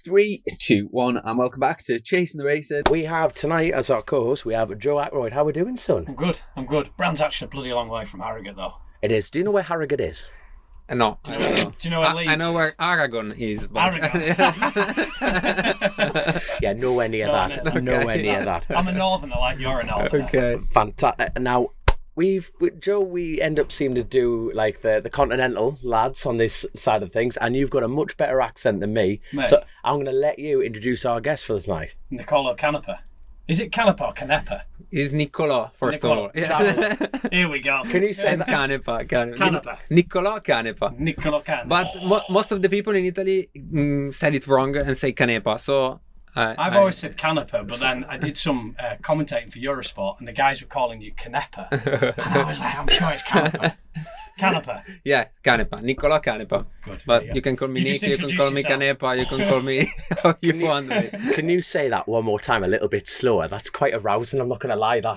3, 2, 1, and welcome back to Chasin the Racin. We have tonight as our co-host, we have Joe Ackroyd. How are we doing, son? I'm good. Brand's actually a bloody long way from Harrogate, though. It is. Do you know where Harrogate is? No, I don't know. Do you know where Leeds I know is? where Aragon is. But... Yeah, nowhere near that. Okay. Nowhere near that. I'm a northerner like you're a northerner. Okay. Fantastic. Now, we end up seeming to do like the continental lads on this side of things, and you've got a much better accent than me. Mate. So I'm going to let you introduce our guest for tonight. Niccolò Canepa. Is it Canepa or Canepa? Is Niccolò, first of all. Here we go. Can you say that? Canepa. Canepa. Niccolò Canepa. Niccolò Canepa. But most of the people in Italy said it wrong and say Canepa, so... I've always said Canepa, but then I did some commentating for Eurosport, and the guys were calling you Canepa. And I was like, I'm sure it's Canepa. Canepa. Yeah, Canepa. Niccolò Canepa. Good. But you can call me Nick, you can call me Canepa, you can call me how you want me. Can you say that one more time a little bit slower? That's quite arousing, I'm not going to lie. Go on.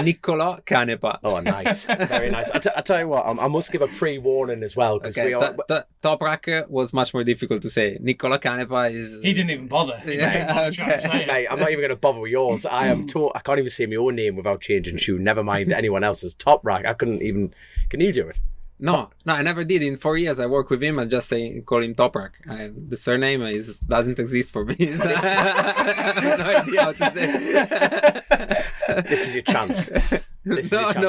Niccolò Canepa. Oh, nice. Very nice. I tell you what, I must give a pre-warning as well. Okay, Top Rack was much more difficult to say. Niccolò Canepa is... He didn't even bother. Mate, I'm not even going to bother with yours. I can't even say my own name without changing tune. Never mind anyone else's. Top Rack. I couldn't even... Can you do it? No, I never did. In 4 years, I work with him and just call him Toprak. The surname doesn't exist for me. I have no idea how to say it. This is your chance. No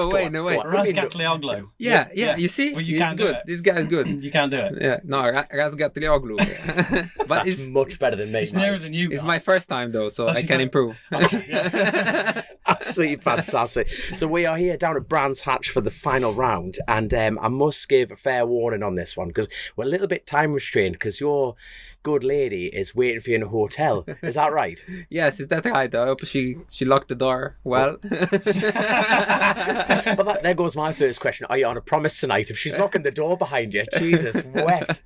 way. Razgatlioglu. Yeah, you see? Well, you He's can't do good. it. This guy is good. You can't do it. Yeah, no, Razgatlioglu. But That's much better than me. It's nearer than you. It's my first time, though, so I can improve. Absolutely fantastic. So we are here down at Brands Hatch for the final round, and I must give a fair warning on this one because we're a little bit time restrained because your good lady is waiting for you in a hotel. Is that right? Yes, is that right? I hope she locked the door well. Well, there goes my first question. Are you on a promise tonight? If she's locking the door behind you, Jesus, wet.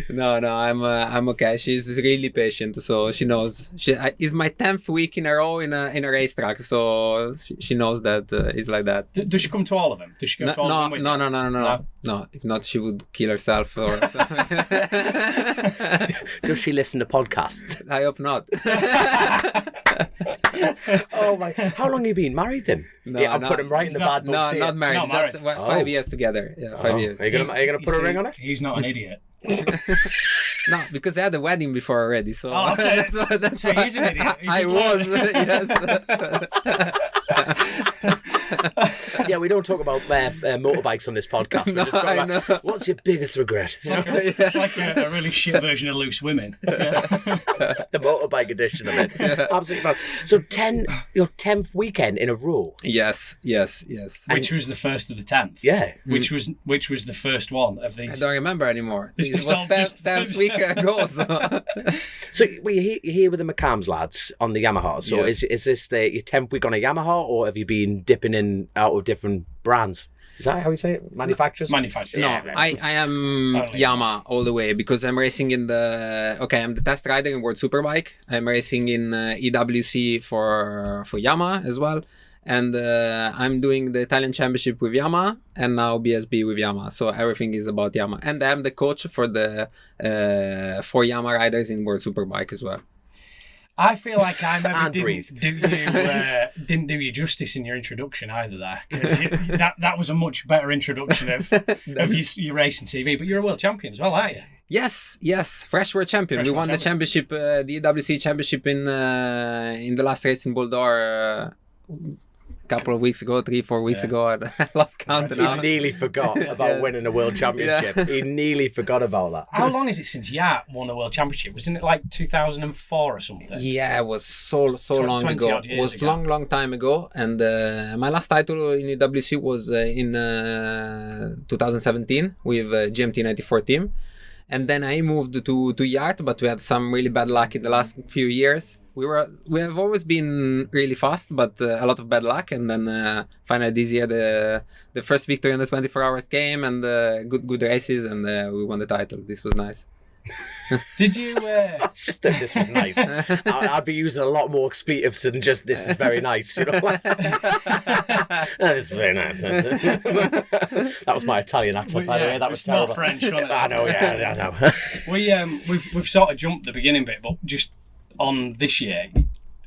No, I'm okay. She's really patient, so she knows. It's my 10th week in a row in a racetrack, so she knows that it's like that. Does she come to all of them? Does she go to all of them with you? No. If not, she would kill herself or something. Does she listen to podcasts? I hope not. Oh my! How long have you been married then? No, I'm putting right in the bad books here. Not married. Not Just married. 5 years together. Yeah, 5 years. Are you gonna put a ring on it? He's not an idiot. No, because I had a wedding before already. So Oh, okay. that's So why he's an idiot. He's I just was. like- Yes. Yeah, we don't talk about motorbikes on this podcast. We just talk about what's your biggest regret? It's like a really shit version of Loose Women. The motorbike edition of it. Yeah. Absolutely fun. So your 10th weekend in a row. Yes. Which was the first of the 10th. Yeah. Which was the first one of these. I don't remember anymore. It's It just was all- 10th week ago. So. So you're here with the McCams lads on the Yamaha. So Yes. is this your 10th week on a Yamaha, or have you been dipping in out of different brands? Is that how you say it? Manufacturers? Manufacturer. No, Yeah. I am Only. Yamaha all the way because I'm racing I'm the test rider in World Superbike. I'm racing in EWC for Yamaha as well. And I'm doing the Italian Championship with Yamaha and now BSB with Yamaha. So everything is about Yamaha. And I'm the coach for the 4 Yamaha riders in World Superbike as well. I feel like I And maybe didn't do you justice in your introduction either there, because that was a much better introduction of your racing TV. But you're a world champion as well, aren't you? Yes, fresh world champion. We won the championship, the EWC Championship in the last race in Boulder. Couple of weeks ago, 3-4 weeks ago, I lost count now. He nearly forgot about winning a world championship. Yeah. He nearly forgot about that. How long is it since Yart won a world championship? Wasn't it like 2004 or something? Yeah, it was so long ago. It was long time ago. And my last title in EWC was in 2017 with GMT 94 team. And then I moved to Yart, but we had some really bad luck in the last few years. We have always been really fast, but a lot of bad luck. And then finally this year the first victory in the 24 hours came and good races, and we won the title. This was nice. Did you? I just think this was nice. I'd be using a lot more expletives than just "this is very nice." You know, that is very nice. That was my Italian accent, by the way. That was terrible. Not French, wasn't it? I know. Yeah, I know. We've sort of jumped the beginning bit, but just on this year,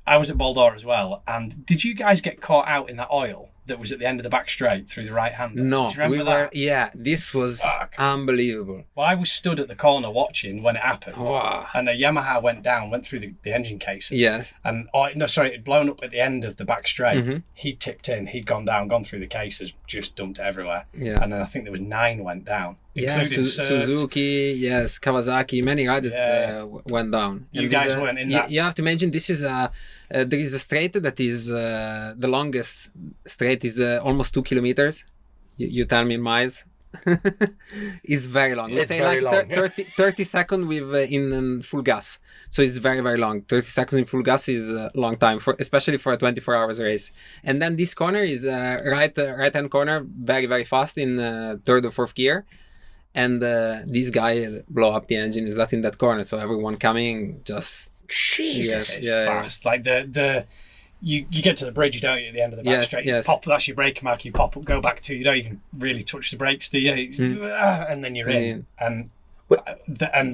I was at Boldora as well. And did you guys get caught out in that oil that was at the end of the back straight through the right hander? No, Do you remember we that? were. Yeah, this was unbelievable. Well, I was stood at the corner watching when it happened, Wow. and a Yamaha went through the engine cases. Yes. And it had blown up at the end of the back straight. Mm-hmm. He tipped in, he'd gone through the cases, just dumped it everywhere. Yeah. And then I think there was 9 went down, Yeah, including Surt. Suzuki, yes, Kawasaki, many riders went down. You And guys this, weren't in that. You have to mention this is there is a straight that is the longest straight is almost 2 kilometers. You tell me in miles. It's very long. We It's stay very like long. 30 seconds with in full gas. So it's very, very long. 30 seconds in full gas is a long time, especially for a 24 hours race. And then this corner is right-hand corner, very, very fast in third or fourth gear. And this guy blow up the engine is not in that corner. So everyone coming just... Jesus. It's Yeah, fast. Like you get to the bridge, don't you, at the end of the back Yes, straight? yes. You pop, that's your braking mark, you pop up, go back to, you don't even really touch the brakes, do you? And then you're in. And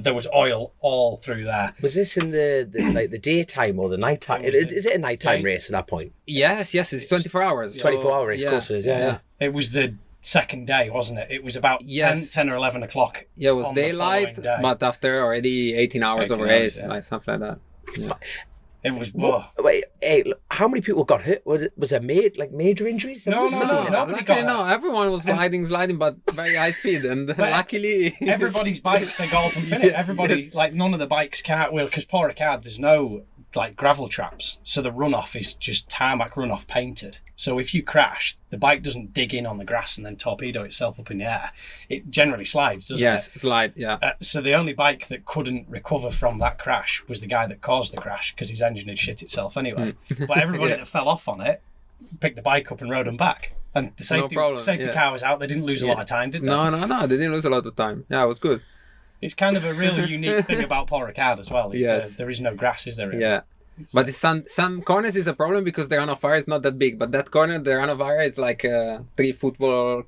there was oil all through there. Was this in the daytime or the nighttime? Is it a nighttime race at that point? Yes, it's 24 hours. 24-hour race, of course it is, yeah. It was the second day, wasn't it? It was about 10 or 11 o'clock. Yeah, it was on the daylight, following day. but after already 18 hours 18 of race, hours, yeah. like something like that. Yeah. It was... Wait, hey, look, how many people got hit? Was there major injuries? No, Was something like that? nobody Luckily, got no. Everyone was sliding, but very high speed, and luckily, everybody's bikes, they go up and finish. Everybody, like, none of the bikes can't wheel, because Paul Ricard, there's no, like, gravel traps, so the runoff is just tarmac runoff painted. So if you crash, the bike doesn't dig in on the grass and then torpedo itself up in the air. It generally slides, doesn't it? yes, slide, yeah. So the only bike that couldn't recover from that crash was the guy that caused the crash, because his engine had shit itself anyway. But everybody that fell off on it picked the bike up and rode them back. And the safety car was out. They didn't lose a lot of time, did they? No, they didn't lose a lot of time. Yeah, it was good. It's kind of a really unique thing about Paul Ricard as well. Is Yes. there is no grass, is there? Really? Yeah. But some corners is a problem because the run of fire is not that big. But that corner, the run of fire is like 3 football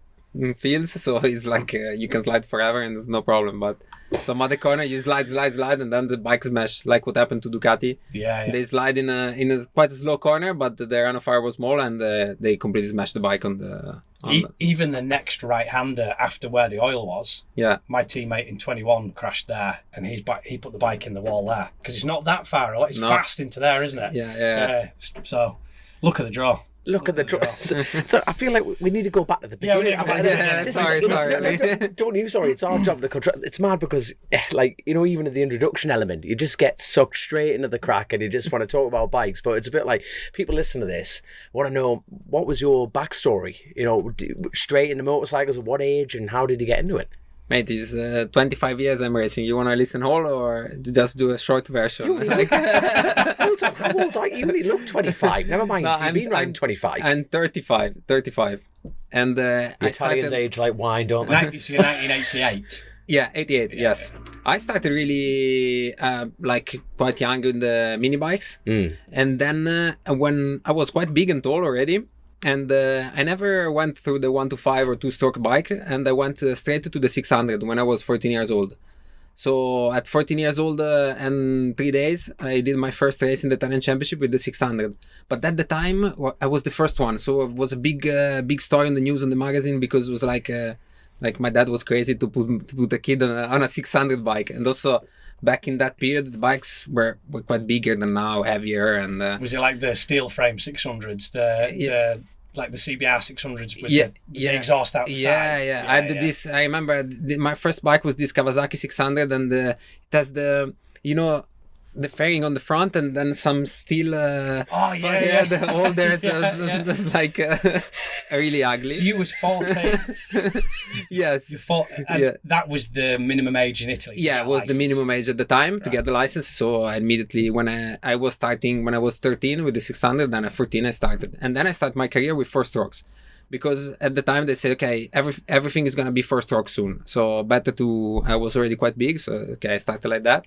fields, so it's like you can slide forever and there's no problem. But some other corner, you slide, and then the bike smash, like what happened to Ducati. Yeah. They slide in a quite a slow corner, but the run of fire was small, and they completely smashed the bike on the. Even the next right-hander after where the oil was, my teammate in 21 crashed there, and he put the bike in the wall there because it's not that far away. It's fast into there, isn't it? Yeah. So, look at the draw. Look at the draw. So I feel like we need to go back to the beginning. Sorry. Don't you? Sorry, it's our job to control. It's mad because, like, you know, even at the introduction element, you just get sucked straight into the crack and you just want to talk about bikes. But it's a bit like people listen to this want to know what was your backstory. You know, straight into motorcycles at what age and how did you get into it? Mate, it's 25 years I'm racing. You want to listen whole or just do a short version? Hold on, how old are you? You only look 25. Never mind, you've been riding 25. I'm 35. And the Italians age like wine, don't they? So you're 1988. Yeah, 88, yes. I started really like quite young in the mini bikes. And then when I was quite big and tall already, and I never went through the 125 or 2-stroke bike, and I went straight to the 600 when I was 14 years old. So at 14 years old and 3 days, I did my first race in the Italian Championship with the 600. But at the time, I was the first one, so it was a big story in the news and the magazine because it was like my dad was crazy to put a kid on a 600 bike, and also back in that period the bikes were quite bigger than now, heavier, and was it like the steel frame 600s, the like the CBR 600s with the exhaust out the side? I did this. I remember my first bike was this Kawasaki 600, and it has the the fairing on the front and then some steel the hole there, so it's like really ugly. So you was 14. Yes. That was the minimum age in Italy. Yeah, it was the minimum age at the time to get the license. So I immediately, when I was 13 with the 600, then at 14 I started. And then I started my career with 4 strokes. because at the time they said, okay, everything is gonna be first stroke soon, so better to. I was already quite big, so okay, I started like that.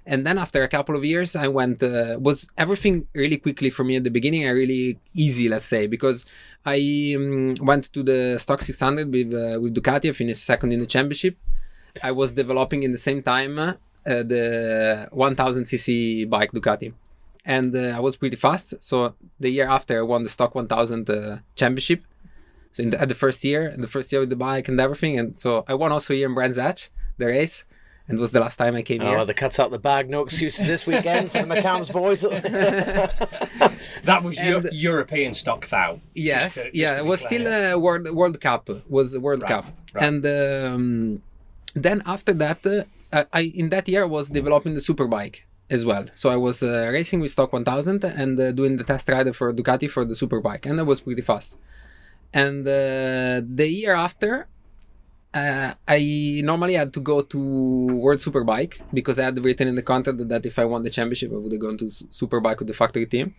And then after a couple of years, I went, was everything really quickly for me at the beginning, and really easy, let's say, because I went to the Stock 600 with Ducati. I finished second in the championship. I was developing in the same time the 1000cc bike Ducati. And I was pretty fast. So the year after, I won the Stock 1000 championship. So at the first year with the bike and everything. And so I won also here in Brands Hatch, the race. And it was the last time I came here. Oh, the cat's out the bag. No excuses this weekend for the McCallum's boys. That was European stock, though. Yes, it was still a World Cup. Was a World Cup. Right. And then after that, I in that year was developing the Superbike as well. So I was racing with Stock 1000 and doing the test rider for Ducati for the Superbike. And I was pretty fast. And the year after, I normally had to go to World Superbike because I had written in the contract that if I won the championship, I would have gone to Superbike with the factory team.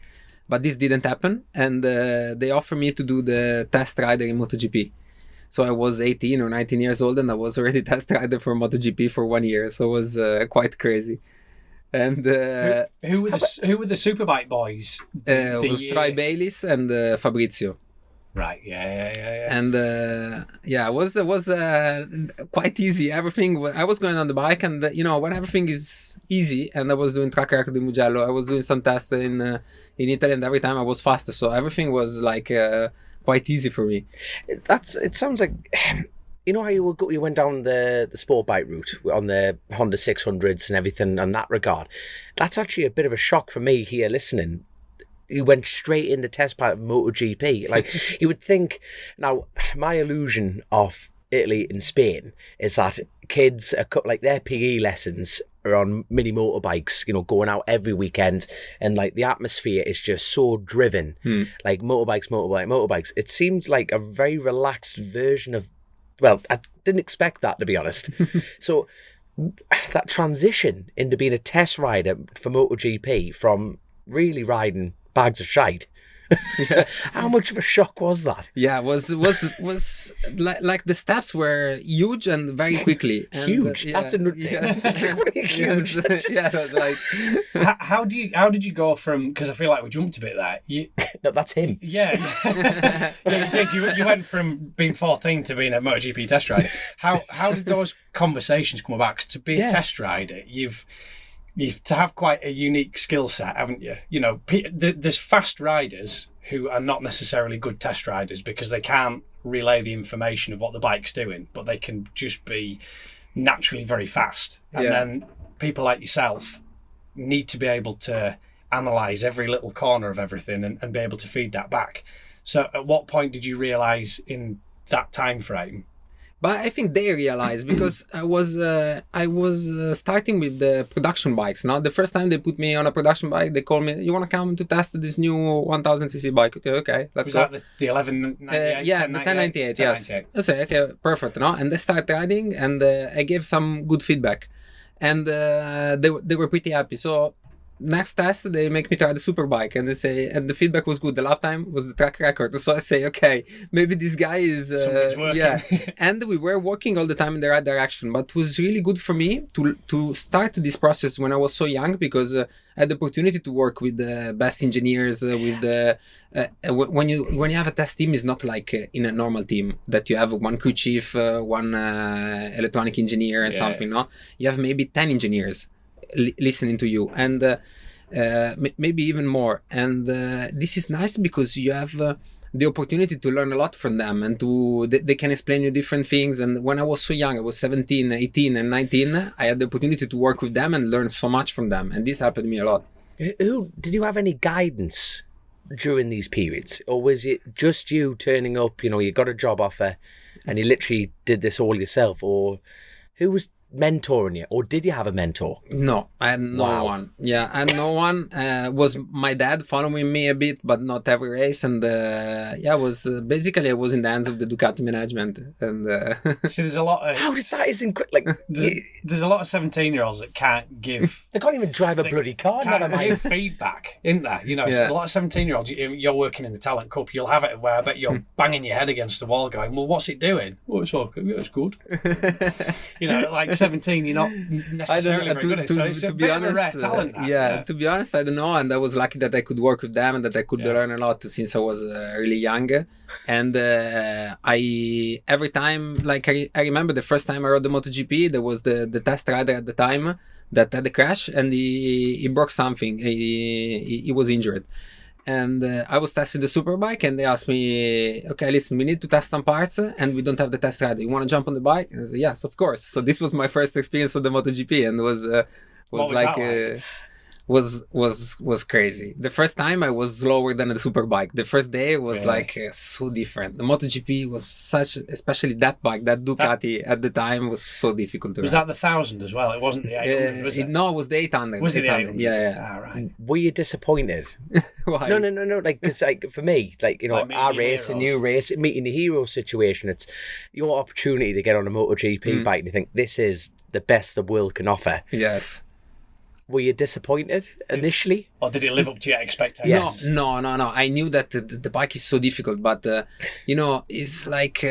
But this didn't happen, and they offered me to do the test rider in MotoGP. So I was 18 or 19 years old, and I was already test rider for MotoGP for 1 year. So it was quite crazy. And who were the Superbike boys? It was Troy Bayliss and Fabrizio. Right, yeah. And it was quite easy. Everything, I was going on the bike, and when everything is easy, and I was doing track record in Mugello, I was doing some tests in Italy, and every time I was faster. So everything was like quite easy for me. It sounds like, you know how you went down the sport bike route on the Honda 600s and everything in that regard. That's actually a bit of a shock for me here listening. You went straight into test pilot of MotoGP. Like, you would think. Now, my illusion of Italy and Spain is that kids are like their PE lessons are on mini motorbikes, going out every weekend, and like the atmosphere is just so driven. Like motorbikes. It seemed like a very relaxed version of. Well, I didn't expect that, to be honest. So that transition into being a test rider for MotoGP from really riding bags of shite. How much of a shock was that? Yeah, was like the steps were huge and very quickly. And, huge. That's a huge. How did you go from? Because I feel like we jumped a bit there. No, that's him. Yeah, you went from being 14 to being a MotoGP test rider. How did those conversations come about? 'Cause to be a test rider, you've to have quite a unique skill set, haven't you? There's fast riders who are not necessarily good test riders because they can't relay the information of what the bike's doing, but they can just be naturally very fast. And then people like yourself need to be able to analyse every little corner of everything and be able to feed that back. So at what point did you realise in that time frame? But I think they realized because I was starting with the production bikes. Now, the first time they put me on a production bike, they called me, "You want to come to test this new 1000cc bike?" Okay, let's go. Was that the 1198? The 1098, yes. I say, okay, perfect. No, and they started riding, and I gave some good feedback, and they were pretty happy. So next test, they make me try the Superbike, and they say, and the feedback was good. The lap time was the track record. So I say, okay, maybe this guy is something's working. And we were working all the time in the right direction. But it was really good for me to start this process when I was so young, because I had the opportunity to work with the best engineers. With the when you have a test team, is not like in a normal team that you have one crew chief, one electronic engineer, and something. No, you have maybe 10 engineers listening to you, and maybe even more. And this is nice because you have the opportunity to learn a lot from them, and they can explain you different things. And when I was so young, I was 17, 18 and 19, I had the opportunity to work with them and learn so much from them, and this helped me a lot. Did you have any guidance during these periods, or was it just you turning up, you got a job offer and you literally did this all yourself? Or who was mentoring you, or did you have a mentor? No, I had no Wow. one. Yeah, I had no one. Was my dad following me a bit, but not every race. And yeah, was basically I was in the hands of the Ducati management. And See, there's a lot of How does that isn't quick? Like there's a lot of 17-year-olds that can't give they can't even drive a bloody car. Never can't mind. give feedback, isn't there? You know, so Yeah. a lot of 17-year-olds. You're working in the Talent Cup. You'll have it where I bet you're banging your head against the wall, going, "Well, what's it doing? Oh, it's okay. Yeah, it's good." You know, like 17, you're not necessarily very good at it. So it's a bit of a rare talent. That, yeah, to be honest, I don't know. And I was lucky that I could work with them and that I could learn a lot since I was really young. And I every time, like I remember the first time I rode the MotoGP, there was the test rider at the time that had a crash and he broke something. He was injured. And I was testing the superbike and they asked me, okay, listen, we need to test some parts and we don't have the test rider. You want to jump on the bike? And I said, yes, of course. So this was my first experience of the MotoGP and was was like, that like? was crazy. The first time I was slower than the superbike. The first day was like so different. The MotoGP was such, especially that bike, that Ducati at the time was so difficult to Was ride. that the 1000 as well? It wasn't the 800, was it? No, it was the 800. Was it the 800? 800? Yeah. Ah, right. Were you disappointed? Why? No. Like, cause, like for me, like you know, Like meeting our your race, a heroes. new race, meeting the hero situation. It's your opportunity to get on a MotoGP bike, and you think this is the best the world can offer. Yes. Were you disappointed initially? Or did it live up to your expectations? Yes. No. I knew that the bike is so difficult, but you know, it's like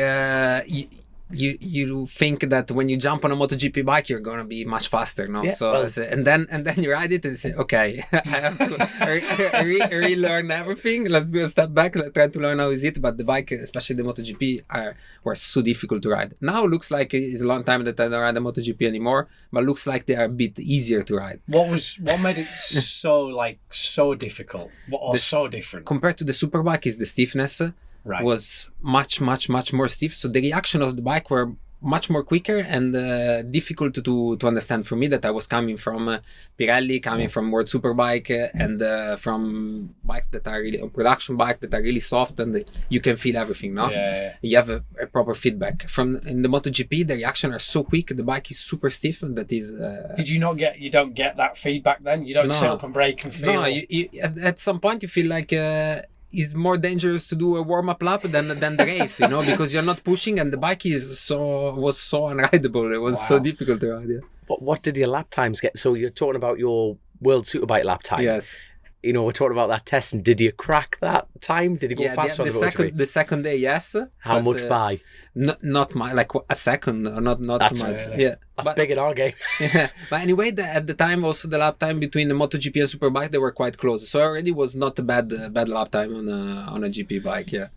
you think that when you jump on a MotoGP bike, you're gonna be much faster, no? Yeah, So well- and then you ride it and say, okay, I have to relearn everything. Let's do a step back. Let's try to learn how is it. But the bike, especially the MotoGP, were so difficult to ride. Now it looks like it's a long time that I don't ride a MotoGP anymore, but looks like they are a bit easier to ride. What made it so difficult? So different? Compared to the superbike is the stiffness. Right. Was much more stiff, so the reaction of the bike were much more quicker and difficult to understand for me, that I was coming from Pirelli, coming from World Superbike and from bikes that are really production bike that are really soft and you can feel everything, no? Yeah. You have a proper feedback. In the MotoGP, the reaction are so quick, the bike is super stiff, and that is Did you don't get that feedback then? You don't sit up and brake and feel... no, you at some point you feel like it's more dangerous to do a warm-up lap than the race, you know, because you're not pushing and the bike was so unrideable. It was so difficult to ride. Yeah. What did your lap times get? So you're talking about your World Superbike lap time. Yes. You know, we're talking about that testing. Did you crack that time? Did you go faster on the MotoGP? The second day, yes. How but, much by? Not my like a second, not That's much. really- Yeah. That's big in our game. Yeah. But anyway, at the time, also the lap time between the MotoGP and Superbike, they were quite close. So already was not a bad lap time on a GP bike. Yeah.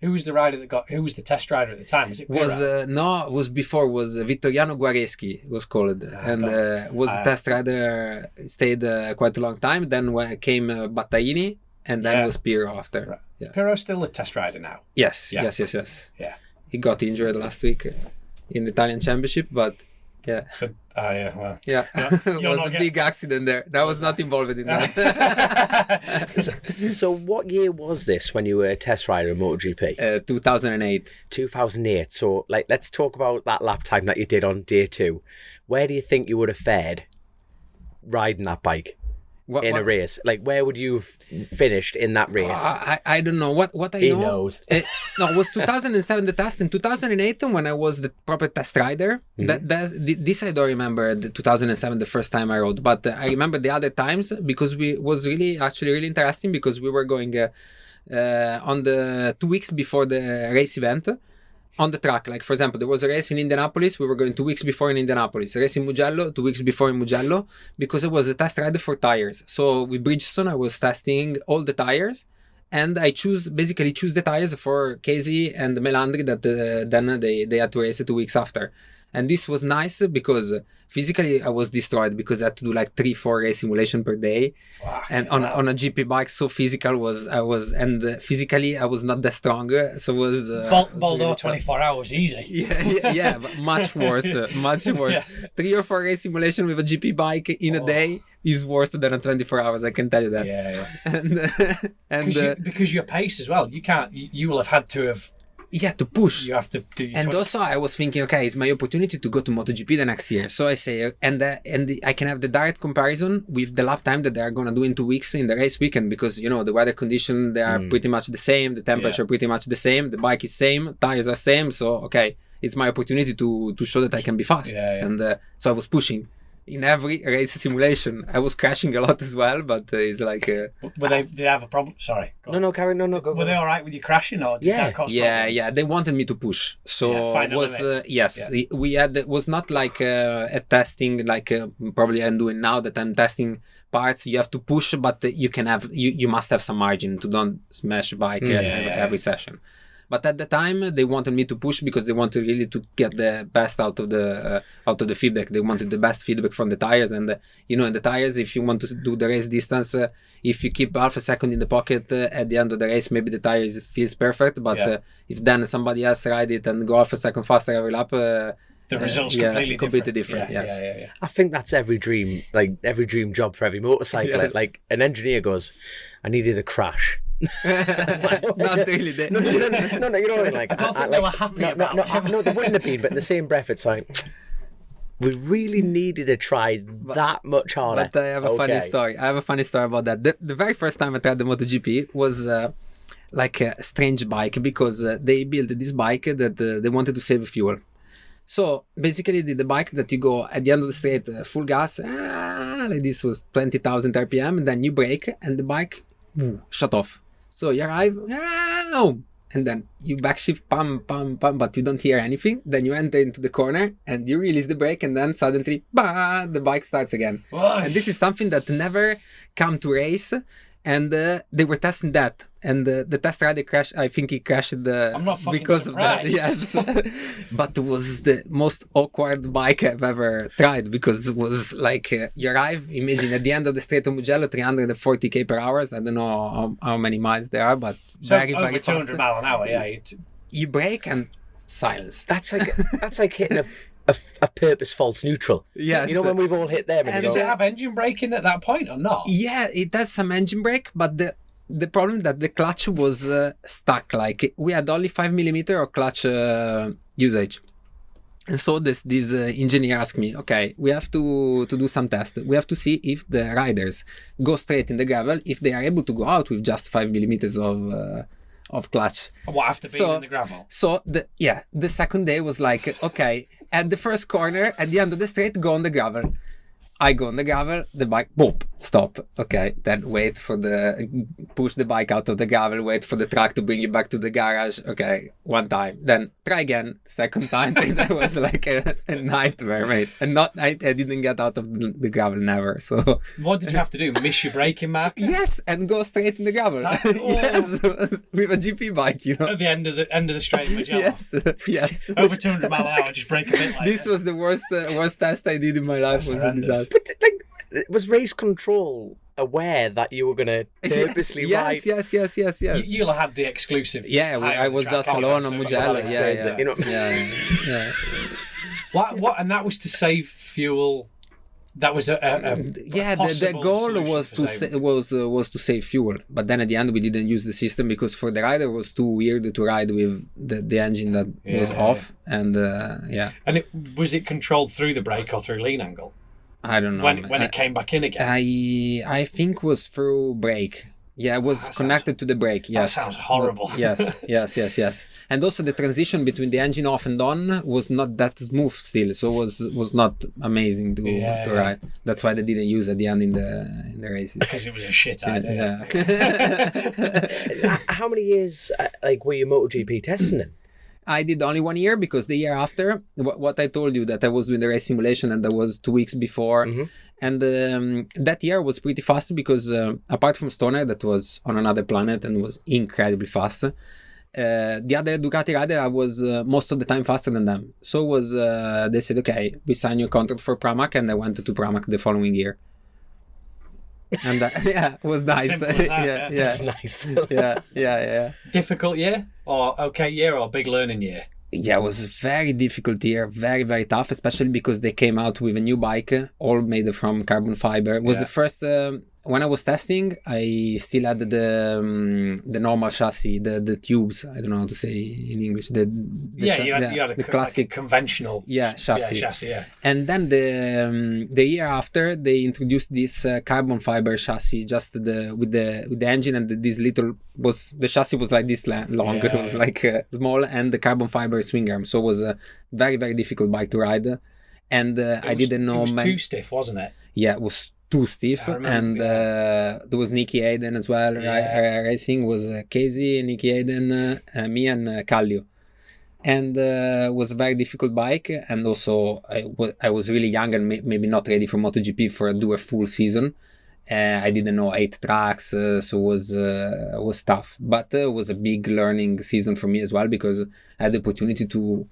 Who was the test rider at the time? Was it Pirra? Was Vittoriano Guareschi was called, and was the test rider. Stayed quite a long time. Then came Battaini, and then was Pirro after. Right. Yeah. Pirro's still a test rider now. Yes. Yeah. Yes. Yeah. He got injured last week in the Italian Championship, but yeah. So, yeah, well. Yeah, it you're was not a big accident there. That was not involved in that. So what year was this when you were a test rider in MotoGP? 2008. 2008. So like, let's talk about that lap time that you did on day 2. Where do you think you would have fared riding that bike in a race? Like, where would you have finished in that race? I don't know. What I He know. knows. No, it was 2007 the test. In 2008 when I was the proper test rider. This I don't remember. The 2007 the first time I rode, but I remember the other times because was really interesting because we were going on the 2 weeks before the race event. On the track, like for example, there was a race in Indianapolis. We were going 2 weeks before in Indianapolis. A race in Mugello, 2 weeks before in Mugello, because I was a test rider for tires. So with Bridgestone, I was testing all the tires, and I choose the tires for Casey and Melandri that then they had to race 2 weeks after. And this was nice because physically I was destroyed because I had to do like 3-4 race simulation per day. And on a GP bike, so physical and physically I was not that strong. So it was Baldo 24 hours easy. Yeah, but much worse. Yeah. 3 or 4 race simulation with a GP bike in a day is worse than a 24 hours. I can tell you that. Yeah. And Because your pace as well. You will have had to have to push. You have to do your And 20. also, I was thinking, okay, it's my opportunity to go to MotoGP the next year. So I say, I can have the direct comparison with the lap time that they are gonna do in 2 weeks in the race weekend, because the weather condition, they are pretty much the same, the temperature pretty much the same, the bike is same, tires are same. So okay, it's my opportunity to show that I can be fast. And so I was pushing. In every race simulation, I was crashing a lot as well, but it's like. Did they have a problem? Sorry. No, Karen, no, go. Were they all right with you crashing, or did that cause problems? They wanted me to push. So find it was limits. we had, it was not like a testing like probably I'm doing now, that I'm testing parts. You have to push, but you can have you must have some margin to don't smash bike every session. But at the time, they wanted me to push because they wanted really to get the best out of the feedback. They wanted the best feedback from the tires, and in the tires, if you want to do the race distance, if you keep half a second in the pocket at the end of the race, maybe the tires feels perfect. But if then somebody else ride it and go half a second faster every lap, the results completely different. Yes. I think that's every dream job for every motorcyclist. Yes. Like an engineer goes, I needed a crash. Not really. No, you know what I mean? Like, I don't think they were happy about it. No, they wouldn't have been, but in the same breath, it's like, we really needed to try that much harder. But I have a funny story. About that. The very first time I tried the MotoGP was like a strange bike, because they built this bike that they wanted to save fuel. So basically, the bike that you go at the end of the straight, full gas, like this was 20,000 RPM, and then you brake, and the bike shut off. So you arrive, and then you backshift, pam, pam, pam, but you don't hear anything. Then you enter into the corner and you release the brake, and then suddenly, the bike starts again. Why? And this is something that never come to race. And they were testing that, and the test rider crashed. I think he crashed I'm not fucking because surprised. of that. Yes, but it was the most awkward bike I've ever tried, because it was like you arrive. Imagine at the end of the Straight of Mugello, 340 km/h. I don't know how many miles there are, but So very, over very 200 fast. mile an hour, You brake and silence. That's like hitting a purpose false neutral. Yes. You know when we've all hit them. And Does it have engine braking at that point or not? Yeah, it does some engine brake, but the problem that the clutch was stuck. Like we had only 5mm of clutch usage. And so this engineer asked me, okay, we have to do some tests. We have to see if the riders go straight in the gravel, if they are able to go out with just 5mm of clutch. What, after being in the gravel? So the second day was like, okay, at the first corner, at the end of the straight, go on the gravel. I go on the gravel, the bike, boop, stop. Okay, then push the bike out of the gravel, wait for the truck to bring you back to the garage. Okay, one time. Then try again, second time. That was like a nightmare, mate. And I didn't get out of the gravel, never. So what did you have to do? Miss your braking marker? Yes, and go straight in the gravel. Yes, with a GP bike, At the end of the straight in Magellan. Yes. Over 200 mile an hour, just brake a bit like This was the worst test I did in my life. That's was a horrendous. disaster. But was race control aware that you were going to purposely ride? Yes. You'll have had the exclusive. Yeah, I was just alone on Mugello. Yeah. You know? Yeah. What? And that was to save fuel. That was a the goal was to save fuel, but then at the end we didn't use the system because for the rider it was too weird to ride with the engine that was off, and And was it controlled through the brake or through lean angle? I don't know. When it came back in again? I think was through brake. Yeah, it was connected to the brake. Yes. That sounds horrible. Yes. And also the transition between the engine off and on was not that smooth still, so it was not amazing to ride. That's why they didn't use at the end in the races. Because it was a shit idea. How many years were you MotoGP testing then? I did only 1 year because the year after, what I told you that I was doing the race simulation and that was 2 weeks before. Mm-hmm. And that year was pretty fast because apart from Stoner that was on another planet and was incredibly fast, the other Ducati rider I was most of the time faster than them. So they said, okay, we sign your contract for Pramac, and I went to Pramac the following year. And it was nice. Simple as that, That's nice. Yeah. Difficult year or okay year or big learning year? Yeah, it was a very difficult year, very, very tough, especially because they came out with a new bike, all made from carbon fiber. It was the first when I was testing, I still had the normal chassis, the tubes. I don't know how to say in English. You had the classic conventional chassis. Yeah. And then the year after, they introduced this carbon fiber chassis, just with the engine and the chassis was like this long. It was like small, and the carbon fiber swing arm. So it was a very, very difficult bike to ride. And I didn't know. It was too stiff, wasn't it? Yeah, it was too stiff. And there was Nicky Hayden as well. Racing was Casey, Nicky Hayden, me, and Kallio. And it was a very difficult bike. And also, I was really young and maybe not ready for MotoGP do a full season. I didn't know 8 tracks, so it was tough. But it was a big learning season for me as well, because I had the opportunity to,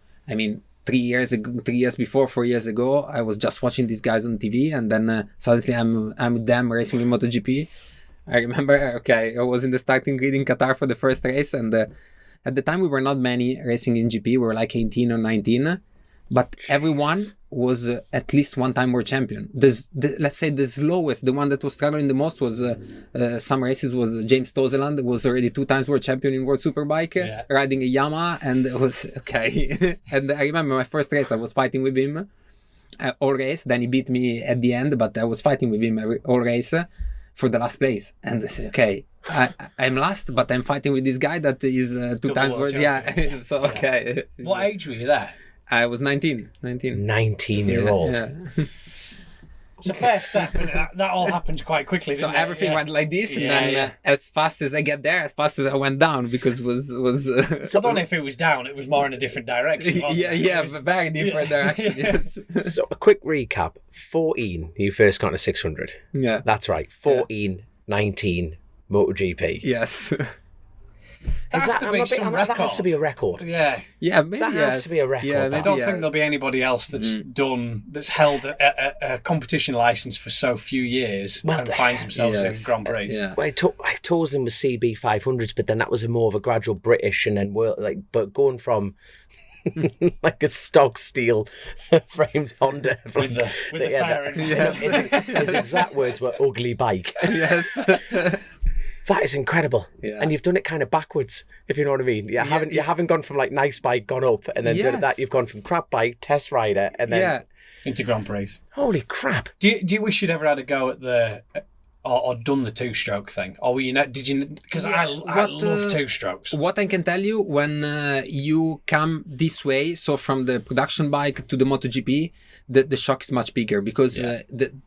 4 years ago, I was just watching these guys on TV, and then suddenly I'm with them racing in MotoGP. I remember, I was in the starting grid in Qatar for the first race, and at the time we were not many racing in GP. We were like 18 or 19, but everyone was at least one time world champion. Let's say the slowest, the one that was struggling the most was some races was James Toseland, was already 2 times world champion in World Superbike, riding a Yamaha, and it was and I remember my first race, I was fighting with him all race. Then he beat me at the end, but I was fighting with him all race for the last place. And I said, I'm last, but I'm fighting with this guy that is 2 times world. Yeah, so What age were you there? I was 19. 19-year-old. Yeah. It's a fair step, and that all happened quite quickly. So didn't everything went like this, and then as fast as I get there, as fast as I went down, because it was. So I don't know if it was down; it was more in a different direction. Very different direction. Yes. So a quick recap: 14, you first got to 600. Yeah, that's right. 14, 19, MotoGP. Yes. That has to be a record. Yeah, maybe that has to be a record. Yeah, I don't think there'll be anybody else that's held a competition license for so few years and finds themselves in Grand Prix. Yeah. Well, I told them with CB 500s, but then that was more of a gradual British, and then but going from like a stock steel framed Honda with the fairing. His exact words were "ugly bike." Yes. That is incredible, and you've done it kind of backwards, if you know what I mean. You haven't gone from like nice bike, gone up, and then done that. You've gone from crap bike, test rider, and then into Grand Prix. Holy crap! Do you wish you'd ever had a go at the or done the 2-stroke thing, or were you? Did you? Because I love 2-strokes. What I can tell you, when you come this way, so from the production bike to the MotoGP, the shock is much bigger, because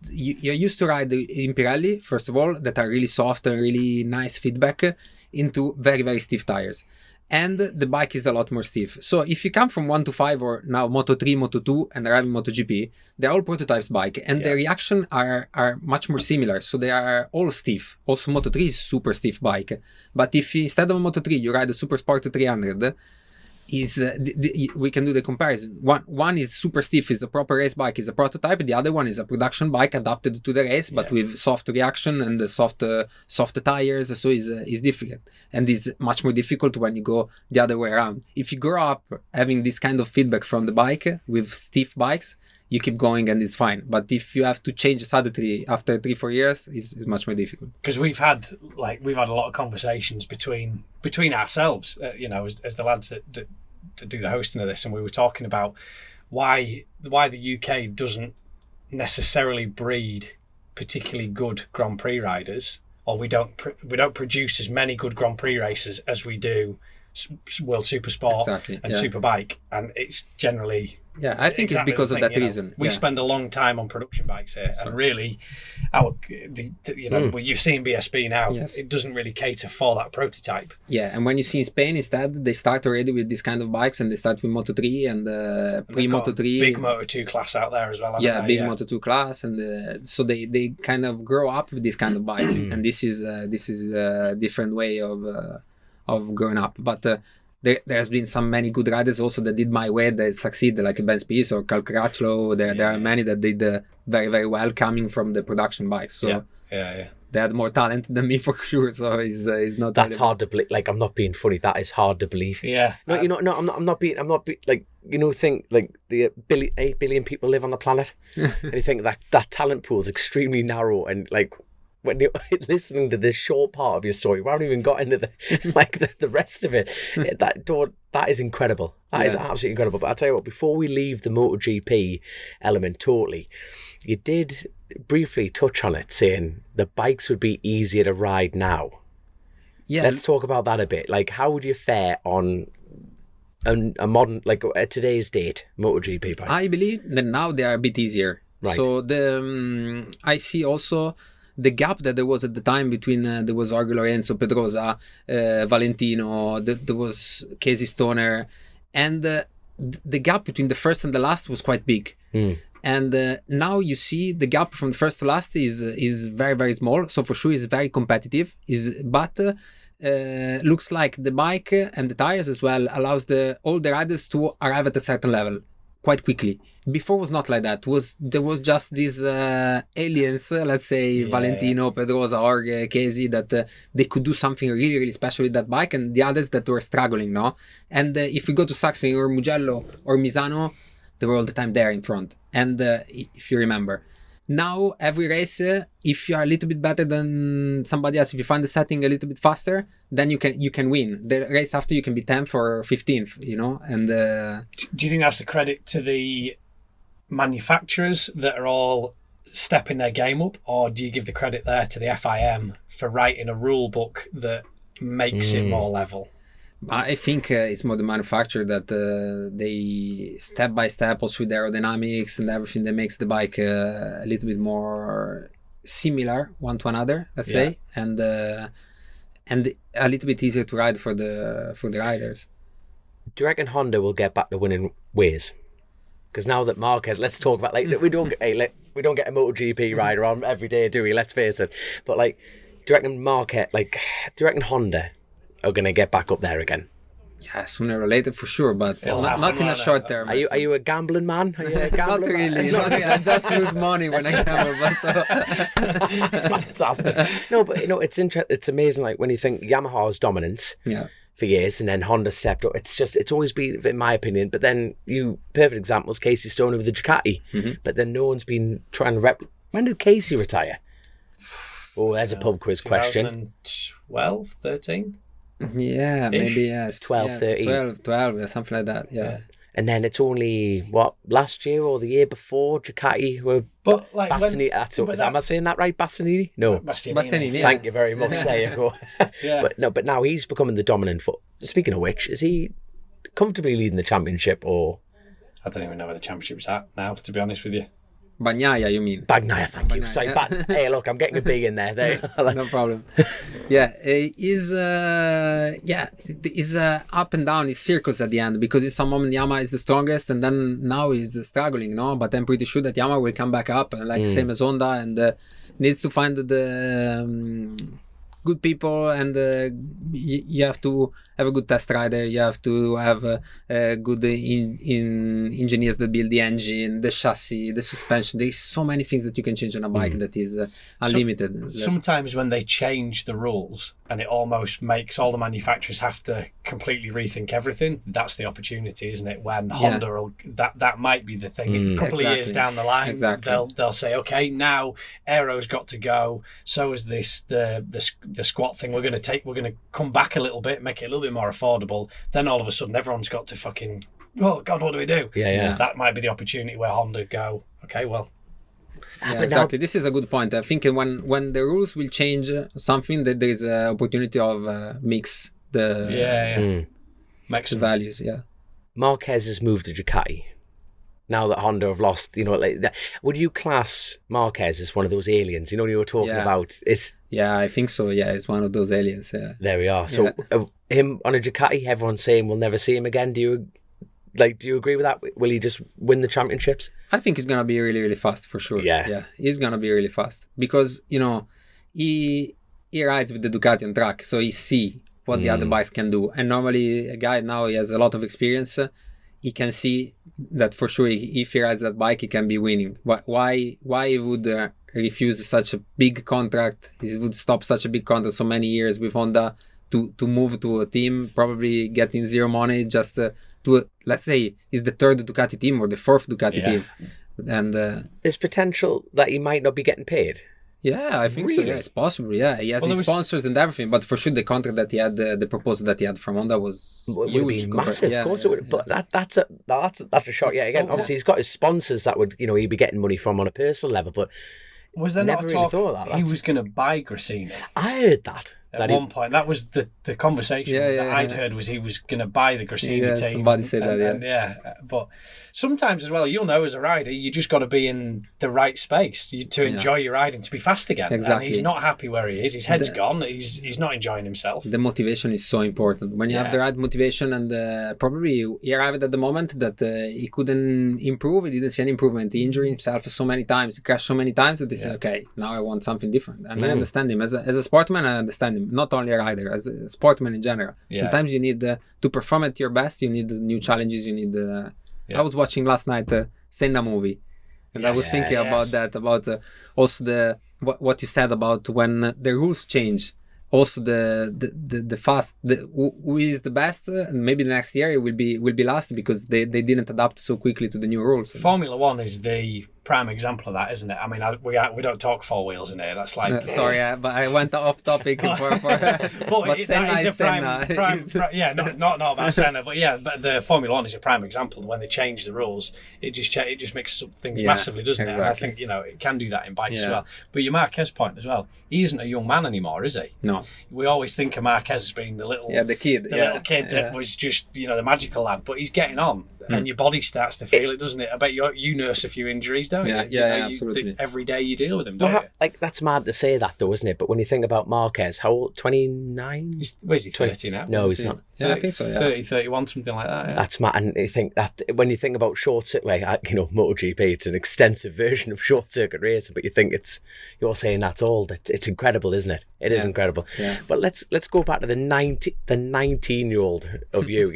you're used to ride the Pirelli, first of all, that are really soft and really nice feedback, into very, very stiff tires. And the bike is a lot more stiff. So if you come from 1 to 5 or now Moto3, Moto2 and arrive in MotoGP, they're all prototypes bike, and their reaction are much more similar. So they are all stiff. Also Moto3 is super stiff bike. But if instead of a Moto3 you ride a Super Sport 300, we can do the comparison. One is super stiff, is a proper race bike, is a prototype. The other one is a production bike adapted to the race, but with soft reaction and the soft tires. So is difficult, and is much more difficult when you go the other way around. If you grow up having this kind of feedback from the bike with stiff bikes, you keep going and it's fine. But if you have to change suddenly after 3-4 years, it's much more difficult. Because we've had a lot of conversations between ourselves, as the lads that do the hosting of this, and we were talking about why the UK doesn't necessarily breed particularly good Grand Prix riders, or we don't produce as many good Grand Prix racers as we do World Supersport and Superbike, and it's generally I think it's because of that reason. We spend a long time on production bikes here, and really, you've seen BSB now. It doesn't really cater for that prototype. Yeah, and when you see in Spain instead, they start already with this kind of bikes, and they start with Moto3 and pre-Moto3. Big Moto2 class out there as well. Big Moto2 class, and so they kind of grow up with this kind of bikes, and this is a different way of growing up. But there's been many good riders also that did my way that succeed, like Ben Spies or Cal Crutchlow. There are many that did very, very well coming from the production bikes. So they had more talent than me for sure. So it's not. That's hard to believe. Like, I'm not being funny. That is hard to believe. Yeah. No, I'm not being like, think like the 8 billion people live on the planet, and you think that talent pool is extremely narrow, and like, when you're listening to this short part of your story, we haven't even got into the rest of it. That is incredible. That is absolutely incredible. But I'll tell you what, before we leave the MotoGP element totally, you did briefly touch on it, saying the bikes would be easier to ride now. Yeah. Let's talk about that a bit. Like, how would you fare on a modern, like today's date, MotoGP bike? I believe that now they are a bit easier. Right. So I see also the gap that there was at the time between there was Jorge Lorenzo, Pedrosa, Valentino, there was Casey Stoner, and the gap between the first and the last was quite big. And now you see the gap from first to last is very, very small. So for sure it's very competitive. But looks like the bike and the tires as well allows all the riders to arrive at a certain level quite quickly. Before was not like that. There was just these aliens, let's say Valentino, Pedrosa, Jorge, Casey, that they could do something really, really special with that bike, and the others that were struggling, no? And if we go to Sachsen or Mugello or Misano, they were all the time there in front. And if you remember, now every race, if you are a little bit better than somebody else, if you find the setting a little bit faster, then you can win. The race after you can be 10th or 15th, you know. And do you think that's a credit to the manufacturers that are all stepping their game up, or do you give the credit there to the FIM for writing a rule book that makes it more level? I think it's more the manufacturer that they step by step, also with aerodynamics and everything, that makes the bike a little bit more similar one to another, let's say, and a little bit easier to ride for the riders. Do you reckon Honda will get back to winning ways? Because now that Marquez, let's talk about, like, we don't get a MotoGP rider on every day, do we? Let's face it. But like, do you reckon do you reckon Honda are going to get back up there again? Yeah, sooner or later for sure, but not in a short term. Are you a gambling man? Are you a gambling not really. I just lose money when I gamble. Fantastic. No, but it's interesting. It's amazing. Like when you think Yamaha's dominance for years, and then Honda stepped up. It's always been, in my opinion. But then perfect example is Casey Stoner with the Ducati. But then no one's been trying to When did Casey retire? Oh, there's a pub quiz question. 2012, 13. Yeah, maybe yes. 12, 13. 12, or something like that, yeah. And then it's only, last year or the year before, Ducati were... But like Bastianini, am I saying that right, Bastianini? No. Bastianini, yeah. Thank you very much, there you go. But now he's becoming the dominant foot. Speaking of which, is he comfortably leading the championship, or... I don't even know where the championship's at now, to be honest with you. Bagnaia, you mean? Bagnaia, thank you. Sorry, hey, look, I'm getting a B in there. No problem. Yeah, is up and down. It's circles at the end, because in some moment Yamaha is the strongest, and then now he's struggling, no? But I'm pretty sure that Yamaha will come back up, like same as Honda, and needs to find the good people, and you have to have a good test rider. You have to have good engineers that build the engine, the chassis, the suspension. There's so many things that you can change on a bike that is unlimited. Sometimes when they change the rules and it almost makes all the manufacturers have to completely rethink everything, that's the opportunity, isn't it? When Honda will, that might be the thing. A couple of years down the line, they'll say, okay, now aero's got to go. So is this the squat thing. We're going to come back a little bit, make it a little bit more affordable. Then all of a sudden everyone's got to fucking, oh God, what do we do? Yeah. That might be the opportunity where Honda go, okay, well. Yeah, exactly. This is a good point. I think when the rules will change something, that there is an opportunity of mix the values. Yeah. Marquez has moved to Ducati. Now that Honda have lost, would you class Marquez as one of those aliens? You were talking about. Yeah, I think so. Yeah, it's one of those aliens. Yeah. There we are. So him on a Ducati, everyone's saying we'll never see him again. Do you agree with that? Will he just win the championships? I think he's gonna be really, really fast for sure. Yeah, he's gonna be really fast because he rides with the Ducati on track, so he see what the other bikes can do. And normally, a guy now he has a lot of experience. He can see that for sure. If he rides that bike, he can be winning. Why he would refuse such a big contract? He would stop such a big contract so many years with Honda to move to a team, probably getting zero money just to let's say is the third Ducati team or the fourth Ducati team. And there's potential that he might not be getting paid. Yeah, I think so. Really? Yeah, it's possible. Yeah, he has his sponsors and everything, but for sure the contract that he had, the proposal that he had from Honda was It would huge. have been massive, of course it would. But that's a shot. Yeah, again, obviously he's got his sponsors that would he'd be getting money from on a personal level, but was there never not a really talk thought that. he was going to buy Grassini? I heard that. At one point, that was the conversation that I'd heard, was he was going to buy the Grassini team. Somebody said that, but sometimes as well, you'll know as a rider, you just got to be in the right space to enjoy your riding, to be fast again. Exactly. And he's not happy where he is. His head's gone. He's not enjoying himself. The motivation is so important. When you have the right motivation, and probably he arrived at the moment that he couldn't improve. He didn't see any improvement. He injured himself so many times. He crashed so many times that he said, okay, now I want something different. And I understand him. As a sportsman, I understand him. Not only a rider, as a sportsman in general. Sometimes you need to perform at your best. You need new challenges. You need. I was watching last night Senna movie, and I was thinking about that. About also what you said about when the rules change. Also the fast who is the best, and maybe the next year it will be last because they didn't adapt so quickly to the new rules. Formula One is the prime example of that, isn't it? I mean, we don't talk four wheels in here. That's like sorry, but I went off topic but Senna that is a prime not about Senna, but the Formula One is a prime example. When they change the rules, it just mixes up things massively, doesn't it? And I think it can do that in bikes as well. But your Marquez point as well, he isn't a young man anymore, is he? No. We always think of Marquez as being the little kid that was just the magical lad, but he's getting on, and your body starts to feel it, doesn't it? I bet you nurse a few injuries, don't you? Absolutely. Every day you deal with him, don't you? Like, that's mad to say that though, isn't it? But when you think about Marquez, how old? 29? Where's he? 30 now? No, he's not. 30, I think so. 30, 31, something like that. Yeah. That's mad. And you think that when you think about short circuit, MotoGP, it's an extensive version of short circuit racing. But you think you're saying that's all. It's incredible, isn't it? It is incredible. Yeah. But let's go back to the 19-year-old of you.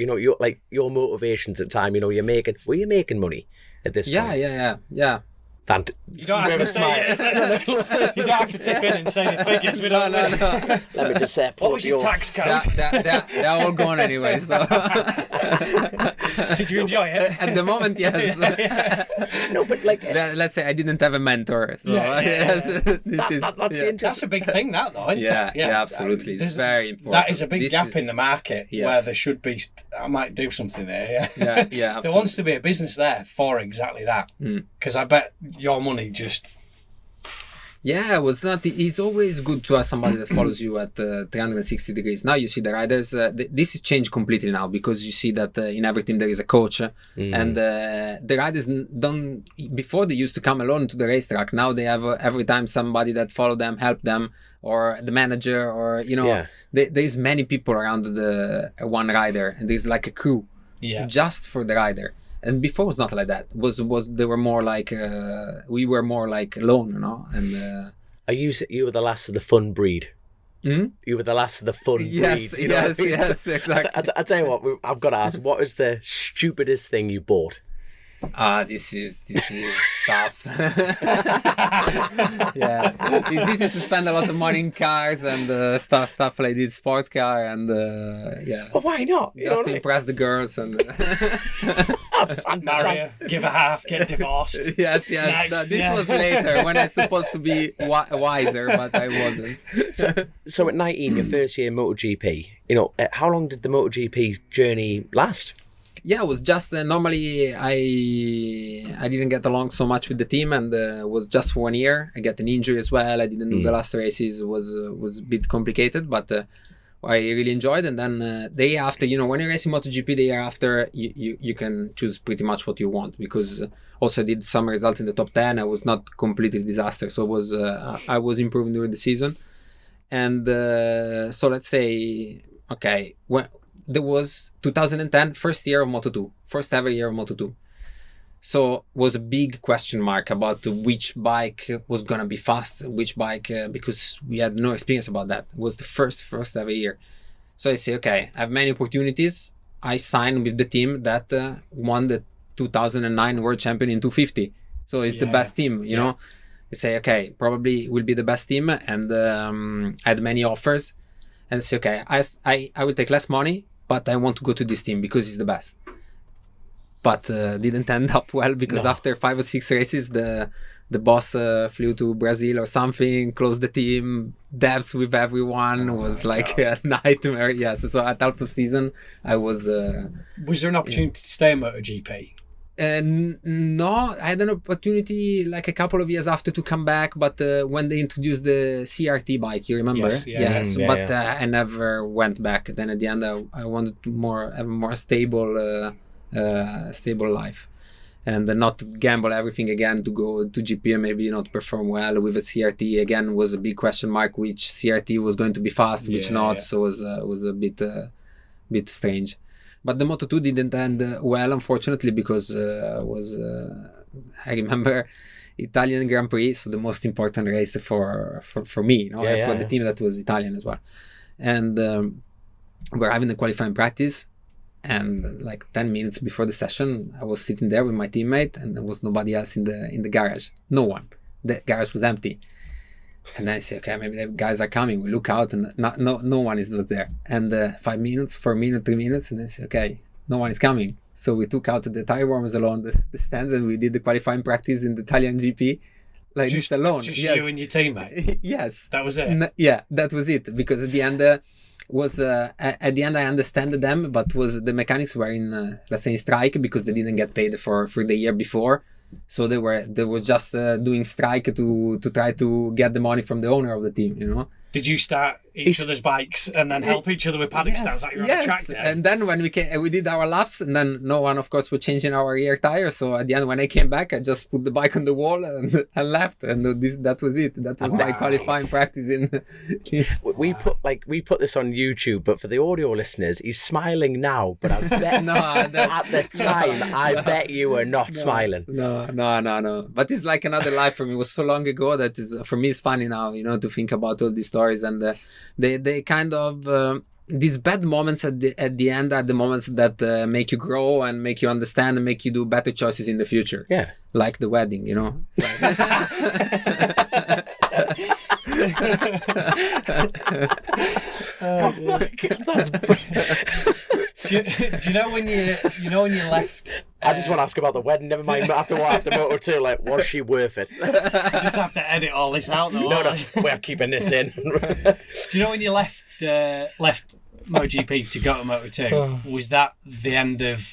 Your motivations at the time. Were you making money at this point? Yeah. You don't have to say it. You don't have to tip in and say the figures. We don't know. Let me just say, what was your tax code? They're all gone anyway. So. Did you enjoy it? At the moment, yes. No, but let's say I didn't have a mentor. So that's a big thing, that though, isn't it? Yeah, absolutely. It's very important. That is a big gap in the market where there should be. I might do something there. Yeah. Absolutely. There wants to be a business there for exactly that. Because I bet your money just. Yeah, it was not. It's always good to have somebody that follows you at 360 degrees. Now you see the riders. This has changed completely now because you see that in every team there is a coach, and the riders don't. Before they used to come alone to the racetrack. Now they have every time somebody that follow them, help them, or the manager, or there's many people around the one rider, and there's like a crew, just for the rider. And before it was not like that. They were more like we were more like alone, And you were the last of the fun breed. You were the last of the fun breed. Yes, exactly. I tell you what, I've got to ask. What is the stupidest thing you bought? This is tough. Yeah, it's easy to spend a lot of money in cars and stuff like this, sports car, and Well, why not? Just to impress the girls and marry, give a half, get divorced. Yes. This was later when I was supposed to be wiser, but I wasn't. So at 19, your first year in MotoGP, how long did the MotoGP journey last? Yeah, it was just normally I didn't get along so much with the team, and it was just 1 year. I got an injury as well. I didn't do the last races. It was a bit complicated, but I really enjoyed. And then day after, when you're racing MotoGP, the year after, you can choose pretty much what you want, because also I did some results in the top 10. I was not completely disaster, so I was improving during the season. And so let's say, okay, there was 2010, first year of Moto2, first ever year of Moto2. So was a big question mark about which bike was going to be fast, which bike, because we had no experience about that. It was the first ever year. So I say, okay, I have many opportunities. I signed with the team that won the 2009 World Champion in 250. So it's the best team, you know. I say, okay, probably will be the best team. And I had many offers. And I say, okay, I will take less money, but I want to go to this team because it's the best. But didn't end up well, because after 5 or 6 races, the the boss flew to Brazil or something, closed the team, debts with everyone, was like a nightmare. Yes, so at half of season, I was... Was there an opportunity to stay in MotoGP? No, I had an opportunity like a couple of years after to come back, but when they introduced the CRT bike, you remember? Yes, I never went back. Then at the end, I wanted to have a more stable life, and not gamble everything again to go to GP and maybe not perform well with a CRT. Again, was a big question mark which CRT was going to be fast, which not. So it was a bit strange. But the Moto2 didn't end well, unfortunately, because I remember Italian Grand Prix, so the most important race for me, for the team that was Italian as well. And we're having the qualifying practice, and like 10 minutes before the session, I was sitting there with my teammate, and there was nobody else in the garage. No one. The garage was empty. And then I say, okay, maybe the guys are coming. We look out and no one was there. And 5 minutes, 4 minutes, 3 minutes, and I say, okay, no one is coming. So we took out the tire warmers along the stands, and we did the qualifying practice in the Italian GP, like just alone. Just you and your teammate. Yes, that was it. Yeah, that was it. Because at the end I understand them, but the mechanics were in let's say in strike because they didn't get paid for the year before. So they were just doing strike to try to get the money from the owner of the team, Did you start each other's bikes and then help each other with paddock stands like you're on the track there? And then when we did our laps, and then no one, of course, was changing our rear tire. So at the end, when I came back, I just put the bike on the wall and left, and that was it. That was my qualifying practice. We put this on YouTube, but for the audio listeners, he's smiling now. But I bet at the time, I bet you were not smiling. No. But it's like another life for me. It was so long ago that for me it's funny now, to think about all these stories, and they kind of these bad moments at the end are the moments that make you grow and make you understand and make you do better choices in the future. Yeah, like the wedding, That's do you know when you left? I just want to ask about the wedding. Never mind. After Moto2, like, was she worth it? You just have to edit all this out, though. No, we're keeping this in. Do you know when you left MotoGP to go to Moto2? Was that the end of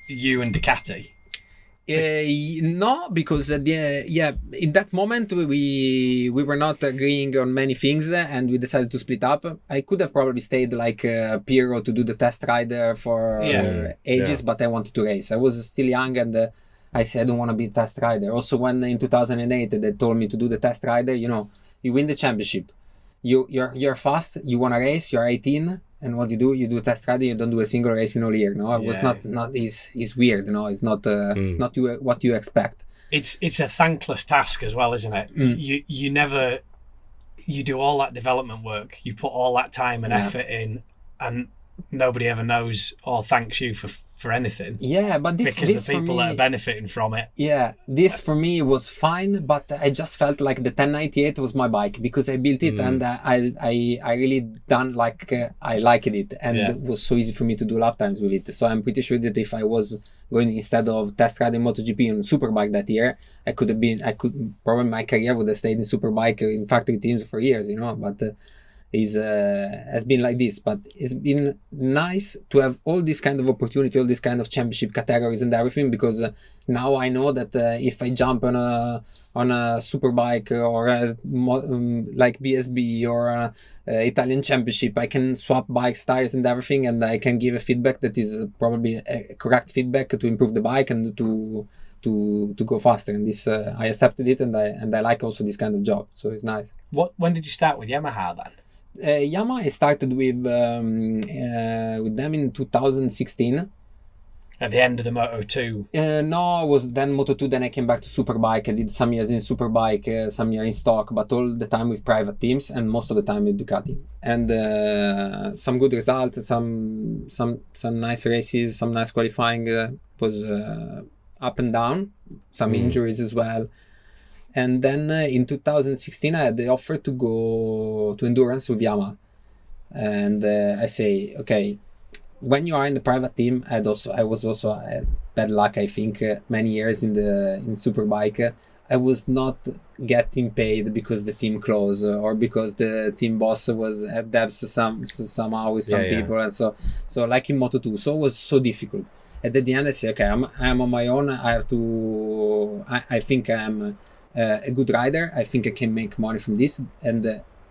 you and Ducati? No, because in that moment we were not agreeing on many things, and we decided to split up. I could have probably stayed like Piero to do the test rider for ages, but I wanted to race. I was still young, and I said I don't want to be a test rider. Also, when in 2008 they told me to do the test rider, you win the championship, you're fast, you want to race, you're 18. And what you do test riding, you don't do a single race in all year. No, it was not. It's weird. No, it's not what you expect. It's a thankless task as well, isn't it? You do all that development work, you put all that time and effort in, and nobody ever knows or thanks you for anything. Yeah, but this the people that are benefiting from it. Yeah, this for me was fine, but I just felt like the 1098 was my bike because I built it and I really done like I liked it, and it was so easy for me to do lap times with it. So I'm pretty sure that if I was going instead of test riding MotoGP on Superbike that year, probably my career would have stayed in Superbike in factory teams for years, but. Has been like this, but it's been nice to have all this kind of opportunity, all this kind of championship categories and everything, because now I know that if I jump on a Superbike or like BSB or Italian Championship, I can swap bikes, tires and everything, and I can give a feedback that is probably a correct feedback to improve the bike and to go faster. And this I accepted it, and I like also this kind of job, so it's nice. When did you start with Yamaha then? Yamaha I started with them in 2016. At the end of the Moto2? No, it was then Moto2, then I came back to Superbike. I did some years in Superbike, some years in stock, but all the time with private teams and most of the time with Ducati. And some good results, some nice races, some nice qualifying. Was up and down, some injuries as well. And then in 2016 I had the offer to go to endurance with Yamaha, and I say, okay, when you are in the private team, I was also bad luck. I think many years in Superbike, I was not getting paid because the team closed or because the team boss was at debts somehow with some people, and so like in Moto2, so it was so difficult. And at the end, I say, okay, I'm on my own. I have to. I think I'm a good rider. I think I can make money from this. And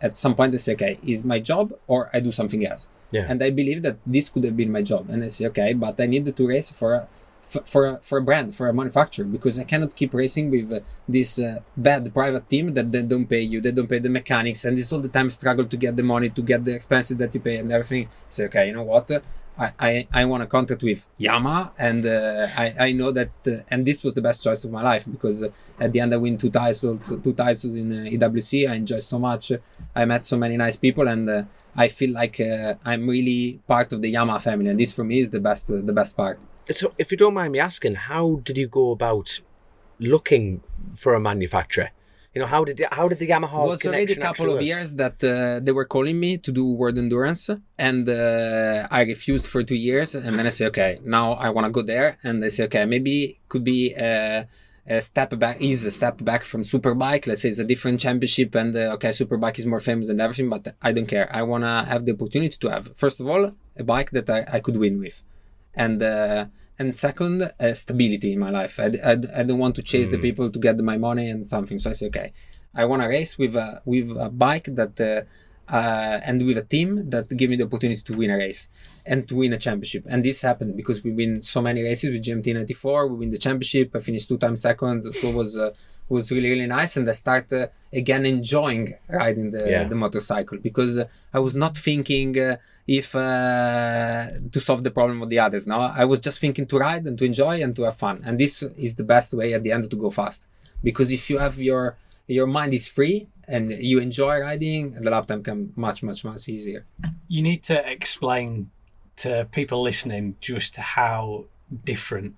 at some point, I say, okay, is my job or I do something else? Yeah. And I believe that this could have been my job. And I say, okay, but I need to race for a brand, for a manufacturer, because I cannot keep racing with this bad private team that they don't pay you, they don't pay the mechanics, and this all the time struggle to get the money, to get the expenses that you pay and everything. So okay, you know what? I want a contract with Yamaha, and I know that, and this was the best choice of my life, because at the end I win two titles in EWC. I enjoy so much. I met so many nice people, and I feel like I'm really part of the Yamaha family, and this for me is the best part. So, if you don't mind me asking, how did you go about looking for a manufacturer? You know, how did the Yamaha? It was already a couple of years that they were calling me to do World Endurance, and I refused for 2 years, and then I say, okay, now I want to go there, and they say, okay, maybe it could be a step back. Is a step back from Superbike. Let's say it's a different championship, and okay, Superbike is more famous and everything, but I don't care. I want to have the opportunity to have, first of all, a bike that I could win with. And second, stability in my life. I don't want to chase the people to get my money and something. So I say, okay, I want to race with a bike that and with a team that give me the opportunity to win a race and to win a championship. And this happened because we win so many races with GMT 94. We win the championship. I finished 2 times second. So it was really, really nice. And I started again enjoying riding the motorcycle, because I was not thinking if to solve the problem of the others. No, I was just thinking to ride and to enjoy and to have fun. And this is the best way at the end to go fast, because if you have your mind is free and you enjoy riding, the lap time can much easier. You need to explain to people listening just how different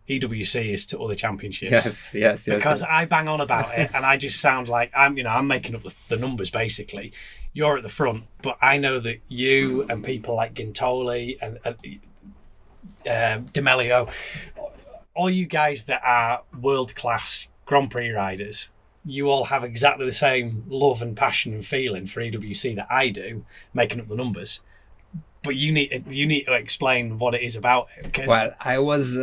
EWC is to other championships. Yes. Because I bang on about it, and I just sound like I'm making up the numbers basically. You're at the front, but I know that you and people like Gintoli and D'Amelio, all you guys that are world-class Grand Prix riders, you all have exactly the same love and passion and feeling for EWC that I do, making up the numbers. But you need to explain what it is about it. Well, I was.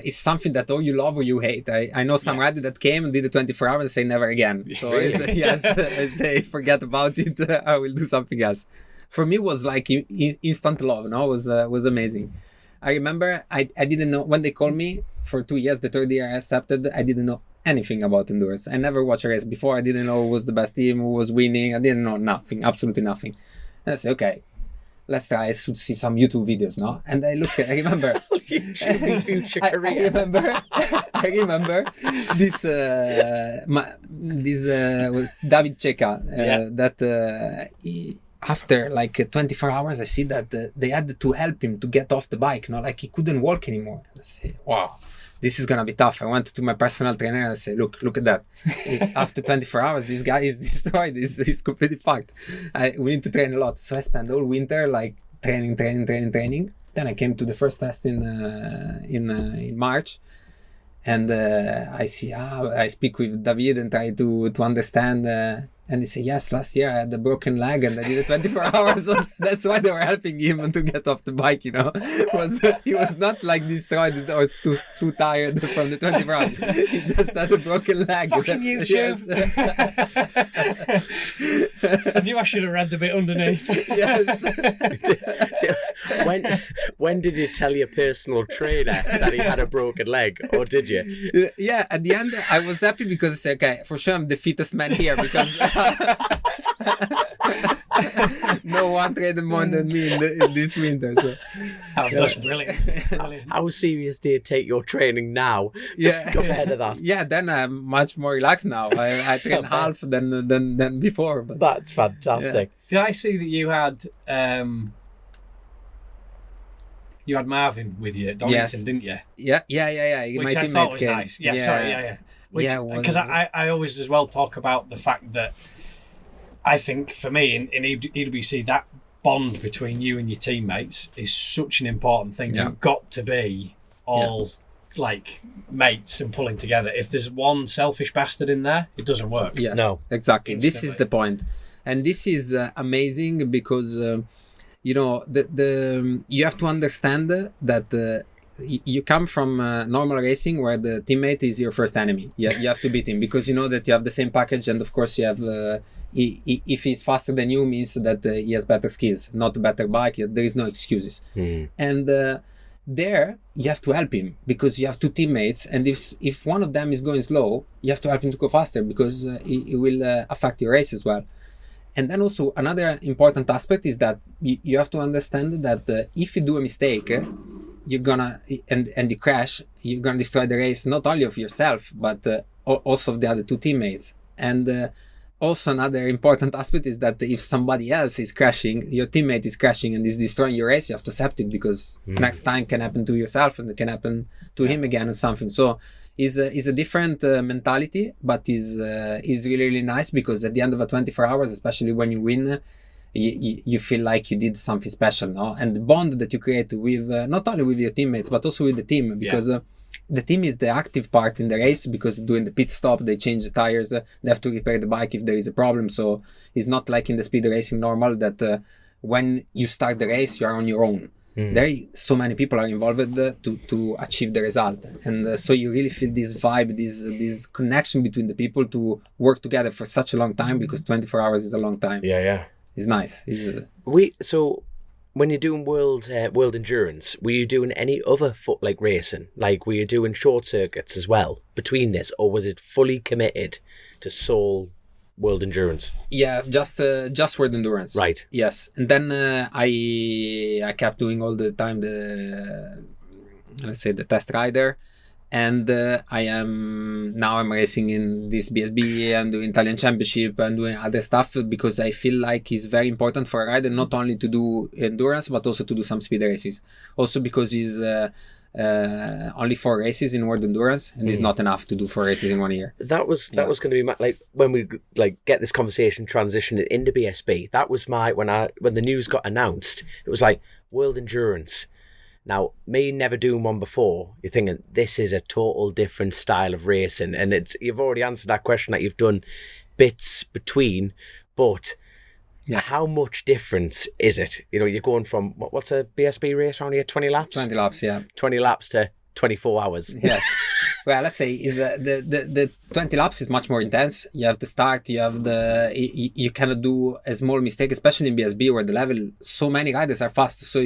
It's something that or you love or you hate. I know some rider that came and did the 24 hours and say never again. So I say forget about it. I will do something else. For me, it was like instant love. No, it was amazing. I remember I didn't know when they called me for 2 years. The third year I accepted. I didn't know anything about endurance. I never watched a race before. I didn't know who was the best team, who was winning. I didn't know nothing, absolutely nothing. And I said, okay, let's try to see some YouTube videos, no? And I remember. I remember this was David Checa that after like 24 hours, I see that they had to help him to get off the bike, no? Like he couldn't walk anymore. I say, wow. This is gonna be tough. I went to my personal trainer and I said, look at that. After 24 hours, this guy is destroyed. He's completely fucked. We need to train a lot. So I spent all winter like training. Then I came to the first test in March, and I speak with David and try to understand. And he said, yes, last year I had a broken leg and I did it 24 hours. So that's why they were helping him to get off the bike, you know. He was not like destroyed or too tired from the 24 hours. He just had a broken leg. Fucking YouTube. I knew I should have read the bit underneath. Yes. When did you tell your personal trainer that he had a broken leg, or did you? Yeah, at the end I was happy because I said, okay, for sure I'm the fittest man here, because no one trained more than me in this winter. So. That's brilliant. How serious do you take your training now? Yeah, compared to that. Yeah, then I'm much more relaxed now. I train half than before. But that's fantastic. Yeah. Did I see that you had Marvin with you at Donington, didn't you? Yeah. Which my I thought was nice. Yeah, sorry, yeah. Because I always as well talk about the fact that I think for me in EWC that bond between you and your teammates is such an important thing. You've got to be all like mates and pulling together. If there's one selfish bastard in there, it doesn't work. Yeah, No. exactly. Instantly. This is the point, and this is amazing because you know the you have to understand that you come from normal racing where the teammate is your first enemy. You have to beat him because you know that you have the same package, and of course you have if he's faster than you means that he has better skills, not a better bike. There is no excuses, and there you have to help him because you have two teammates, and if one of them is going slow, you have to help him to go faster because it will affect your race as well. And then also another important aspect is that you have to understand that if you do a mistake, you're gonna and you crash, you're gonna destroy the race not only of yourself but also of the other two teammates. And also another important aspect is that if somebody else is crashing, your teammate is crashing and is destroying your race, you have to accept it because next time can happen to yourself and it can happen to him again or something. So is a different mentality, but is really, really nice because at the end of a 24 hours, especially when you win, you feel like you did something special, no? And the bond that you create with not only with your teammates but also with the team, because the team is the active part in the race, because during the pit stop they change the tires, they have to repair the bike if there is a problem. So it's not like in the speed racing normal that when you start the race you are on your own. There so many people are involved to achieve the result, and so you really feel this vibe, this connection between the people to work together for such a long time, because 24 hours is a long time. It's nice. So when you're doing world endurance, were you doing any other like racing? Like, were you doing short circuits as well between this, or was it fully committed to sole world endurance? Yeah, just world endurance. Right. Yes, and then I kept doing all the time the test rider. And I'm racing in this BSB, I'm doing Italian Championship, and doing other stuff because I feel like it's very important for a rider not only to do endurance but also to do some speed races. Also because it's only 4 races in world endurance, and it's not enough to do 4 races in 1 year. That was going to be my, like, when we like get this conversation transitioned into BSB. That was my when the news got announced. It was like world endurance. Now, me never doing one before, you're thinking this is a total different style of racing, and you've already answered that question that you've done bits between, but how much difference is it? You know, you're going from what's a BSB race around here? 20 laps. 20 laps, yeah. 20 laps to 24 hours. Yes. Well, let's say is the 20 laps is much more intense. You have the start, you have you cannot do a small mistake, especially in BSB where the level, so many riders are fast. So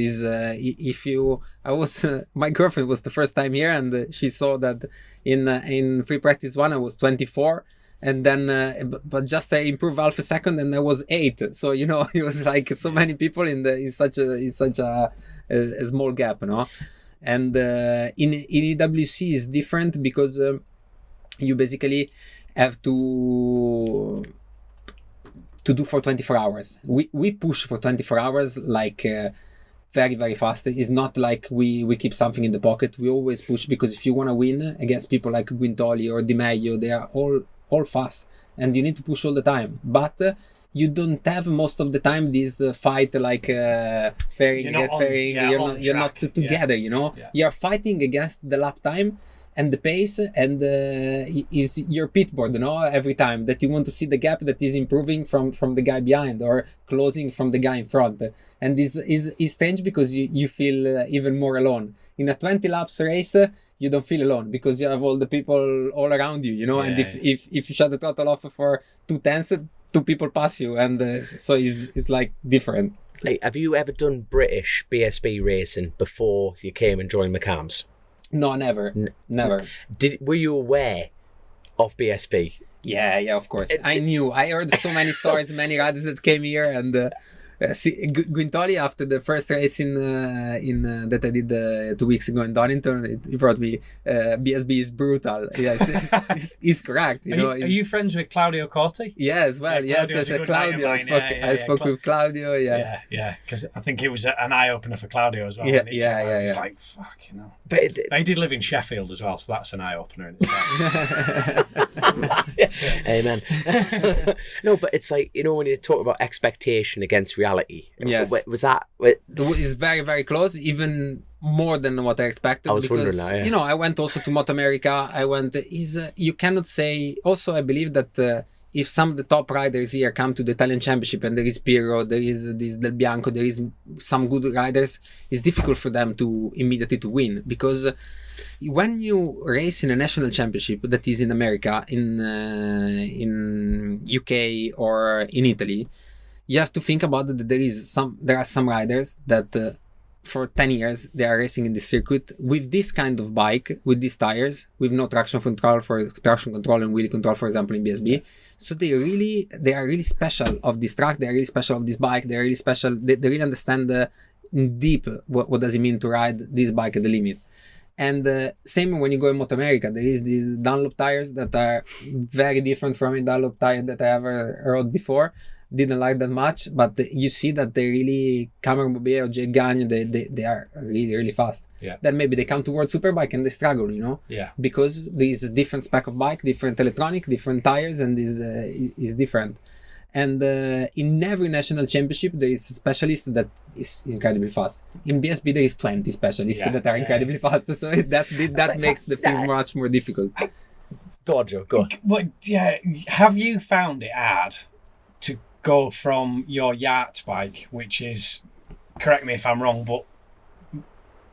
my girlfriend was the first time here, and she saw that in free practice 1 I was 24, and then but just I improved half a second and I was 8. So you know, it was like so many people in such a small gap, you know. And in EWC is different because you basically have to do for 24 hours. We push for 24 hours like very, very fast. It's not like we keep something in the pocket. We always push, because if you want to win against people like Guintoli or Di Meglio, they are all fast, and you need to push all the time. But you don't have most of the time this fight like fairing against fairing. You're not together. You know, you're fighting against the lap time and the pace, and is your pitboard, you know, every time that you want to see the gap that is improving from the guy behind or closing from the guy in front. And this is strange because you feel even more alone. In a 20 laps race, you don't feel alone because you have all the people all around you, you know. And if you shut the throttle off for 2/10, 2 people pass you, and so it's like different. Like, have you ever done British BSB racing before you came and joined McCamb's? No, never. Never. Were you aware of BSB? Yeah, of course. I knew. I heard so many stories, many riders that came here, and Guintoli, after the first race in that I did 2 weeks ago in Donington, he brought me BSB is brutal. Yes, he's correct. Are you friends with Claudio Corti? Yeah, as well. Yes, Claudio. I spoke with Claudio. Yeah, because I think it was an eye opener for Claudio as well. Yeah. It's like, fuck, you know. But he did live in Sheffield as well, so that's an eye opener in itself. Amen. No, but it's like, you know, when you talk about expectation against reality. reality. Yes. Was that? It's very, very close, even more than what I expected. I was because, wondering now, yeah. I went also to Moto America. You cannot say, also I believe that if some of the top riders here come to the Italian Championship and there is Pirro, there is this Del Bianco, there is some good riders, it's difficult for them to immediately to win, because when you race in a national championship that is in America, in UK or in Italy, you have to think about that there are some riders that for 10 years they are racing in this circuit with this kind of bike, with these tires, with no traction control and wheel control, for example, in BSB. So they are really special of this track, they are really special of this bike, they are really special, they really understand deep what does it mean to ride this bike at the limit. And same when you go in Moto America, there is these Dunlop tires that are very different from a Dunlop tire that I ever rode before. Didn't like that much, but you see that they really, Cameron Bobet or Jay Gagne, they are really, really fast. Yeah. Then maybe they come to World Superbike and they struggle, Yeah. because there is a different spec of bike, different electronic, different tires, and is different. And in every national championship, there is a specialist that is incredibly fast. In BSB, there is 20 specialists that are incredibly fast. So that makes the things much more difficult. Go on, Joe. Go on. But yeah, have you found it hard to go from your yacht bike, which is, correct me if I'm wrong, but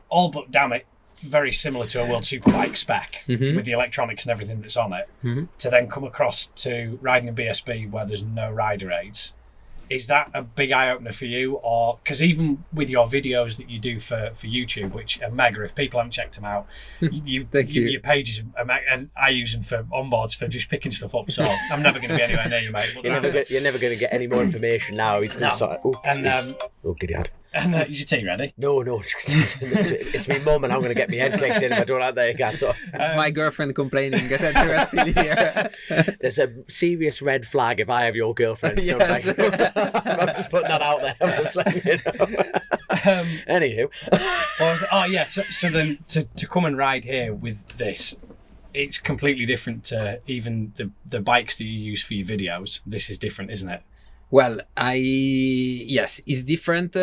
all but damn it, very similar to a World Superbike spec with the electronics and everything that's on it, to then come across to riding a BSB where there's no rider aids? Is that a big eye-opener for you? Or because even with your videos that you do for YouTube, which are mega, if people haven't checked them out, your pages are mega, and I use them for onboards for just picking stuff up, so I'm never going to be anywhere near you, mate. But you're never going to get any more information now. He's going to start. Giddy lad. And is your tea ready? No, it's me mum, and I'm going to get my head kicked in if I don't have that again. So it's my girlfriend complaining that you're still here. There's a serious red flag if I have your girlfriend. So yes. I'm just putting that out there. I'm just letting you know. Anywho. So then to come and ride here with this, it's completely different to even the bikes that you use for your videos. This is different, isn't it? Well, yes, it's different.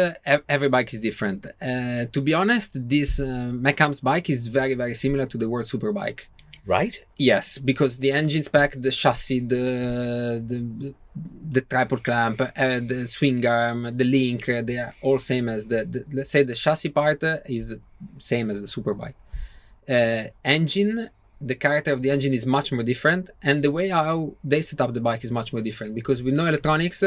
Every bike is different. To be honest, this Mecham's bike is very, very similar to the World Superbike. Right? Yes, because the engine spec, the chassis, the triple clamp, the swing arm, the link, they are all same as let's say the chassis part is same as the Superbike. Engine, the character of the engine is much more different, and the way how they set up the bike is much more different, because with no electronics,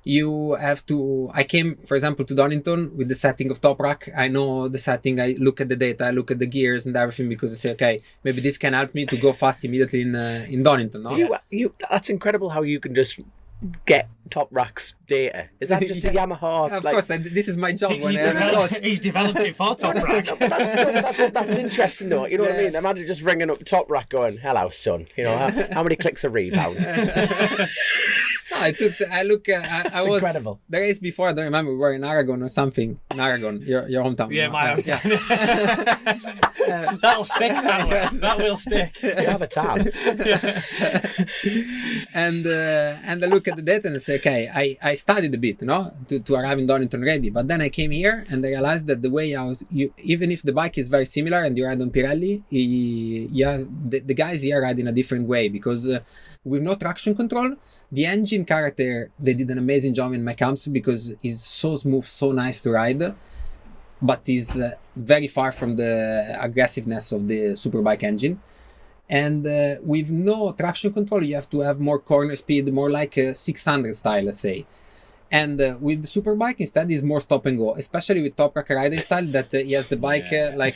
you have to. I came, for example, to Donington with the setting of Top Rack. I know the setting, I look at the data, I look at the gears and everything, because I say, okay, maybe this can help me to go fast immediately in Donington. No? That's incredible how you can just get Top Rack's data. Is that just a Yamaha? Of course, this is my job. He's developed it for Top Rack. That's interesting though. You know what I mean? Imagine just ringing up Top Rack going, "Hello, son. You know how many clicks a rebound?" I was incredible. The race before, I don't remember, we were in Aragon or something. In Aragon, your hometown. Yeah, my hometown. That'll stick. That will stick. You have a tan. And I look at the data and say, okay, I studied a bit, to arrive in Donington ready. But then I came here and I realized that the way even if the bike is very similar and you ride on Pirelli, the guys here ride in a different way, because with no traction control, the engine character, they did an amazing job in Mechams, because it's so smooth, so nice to ride, but is very far from the aggressiveness of the Superbike engine. And with no traction control, you have to have more corner speed, more like a 600 style, let's say. And with the Superbike, instead, is more stop and go, especially with Top Rack riding style, that he has the bike like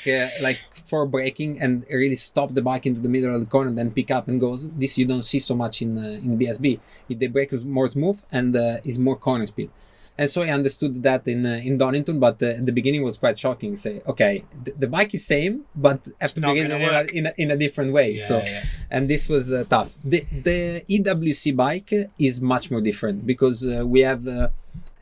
for braking and really stop the bike into the middle of the corner and then pick up and goes. This you don't see so much in BSB. The brake is more smooth and is more corner speed. And so I understood that in Donington, but the beginning was quite shocking. Say, okay, the bike is same, but have to begin in a different way. And this was tough. The EWC bike is much more different, because we have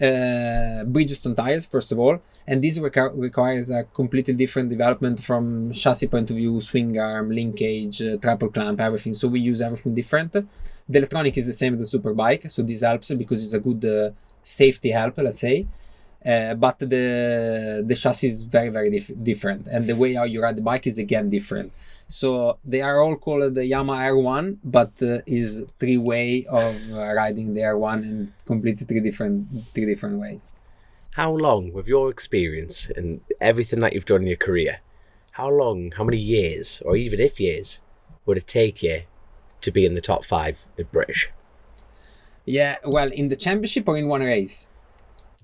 Bridgestone tires, first of all, and this requires a completely different development from chassis point of view, swing arm, linkage, triple clamp, everything. So we use everything different. The electronic is the same as the Superbike, so this helps because it's a good safety help, let's say. But the chassis is very, very different, and the way how you ride the bike is again different. So they are all called the Yamaha R1, but is 3-way of riding the R1 in completely three different ways. How long, with your experience and everything that you've done in your career, how many years, or even if years, would it take you to be in the top 5 in British? Yeah, well, in the championship or in one race?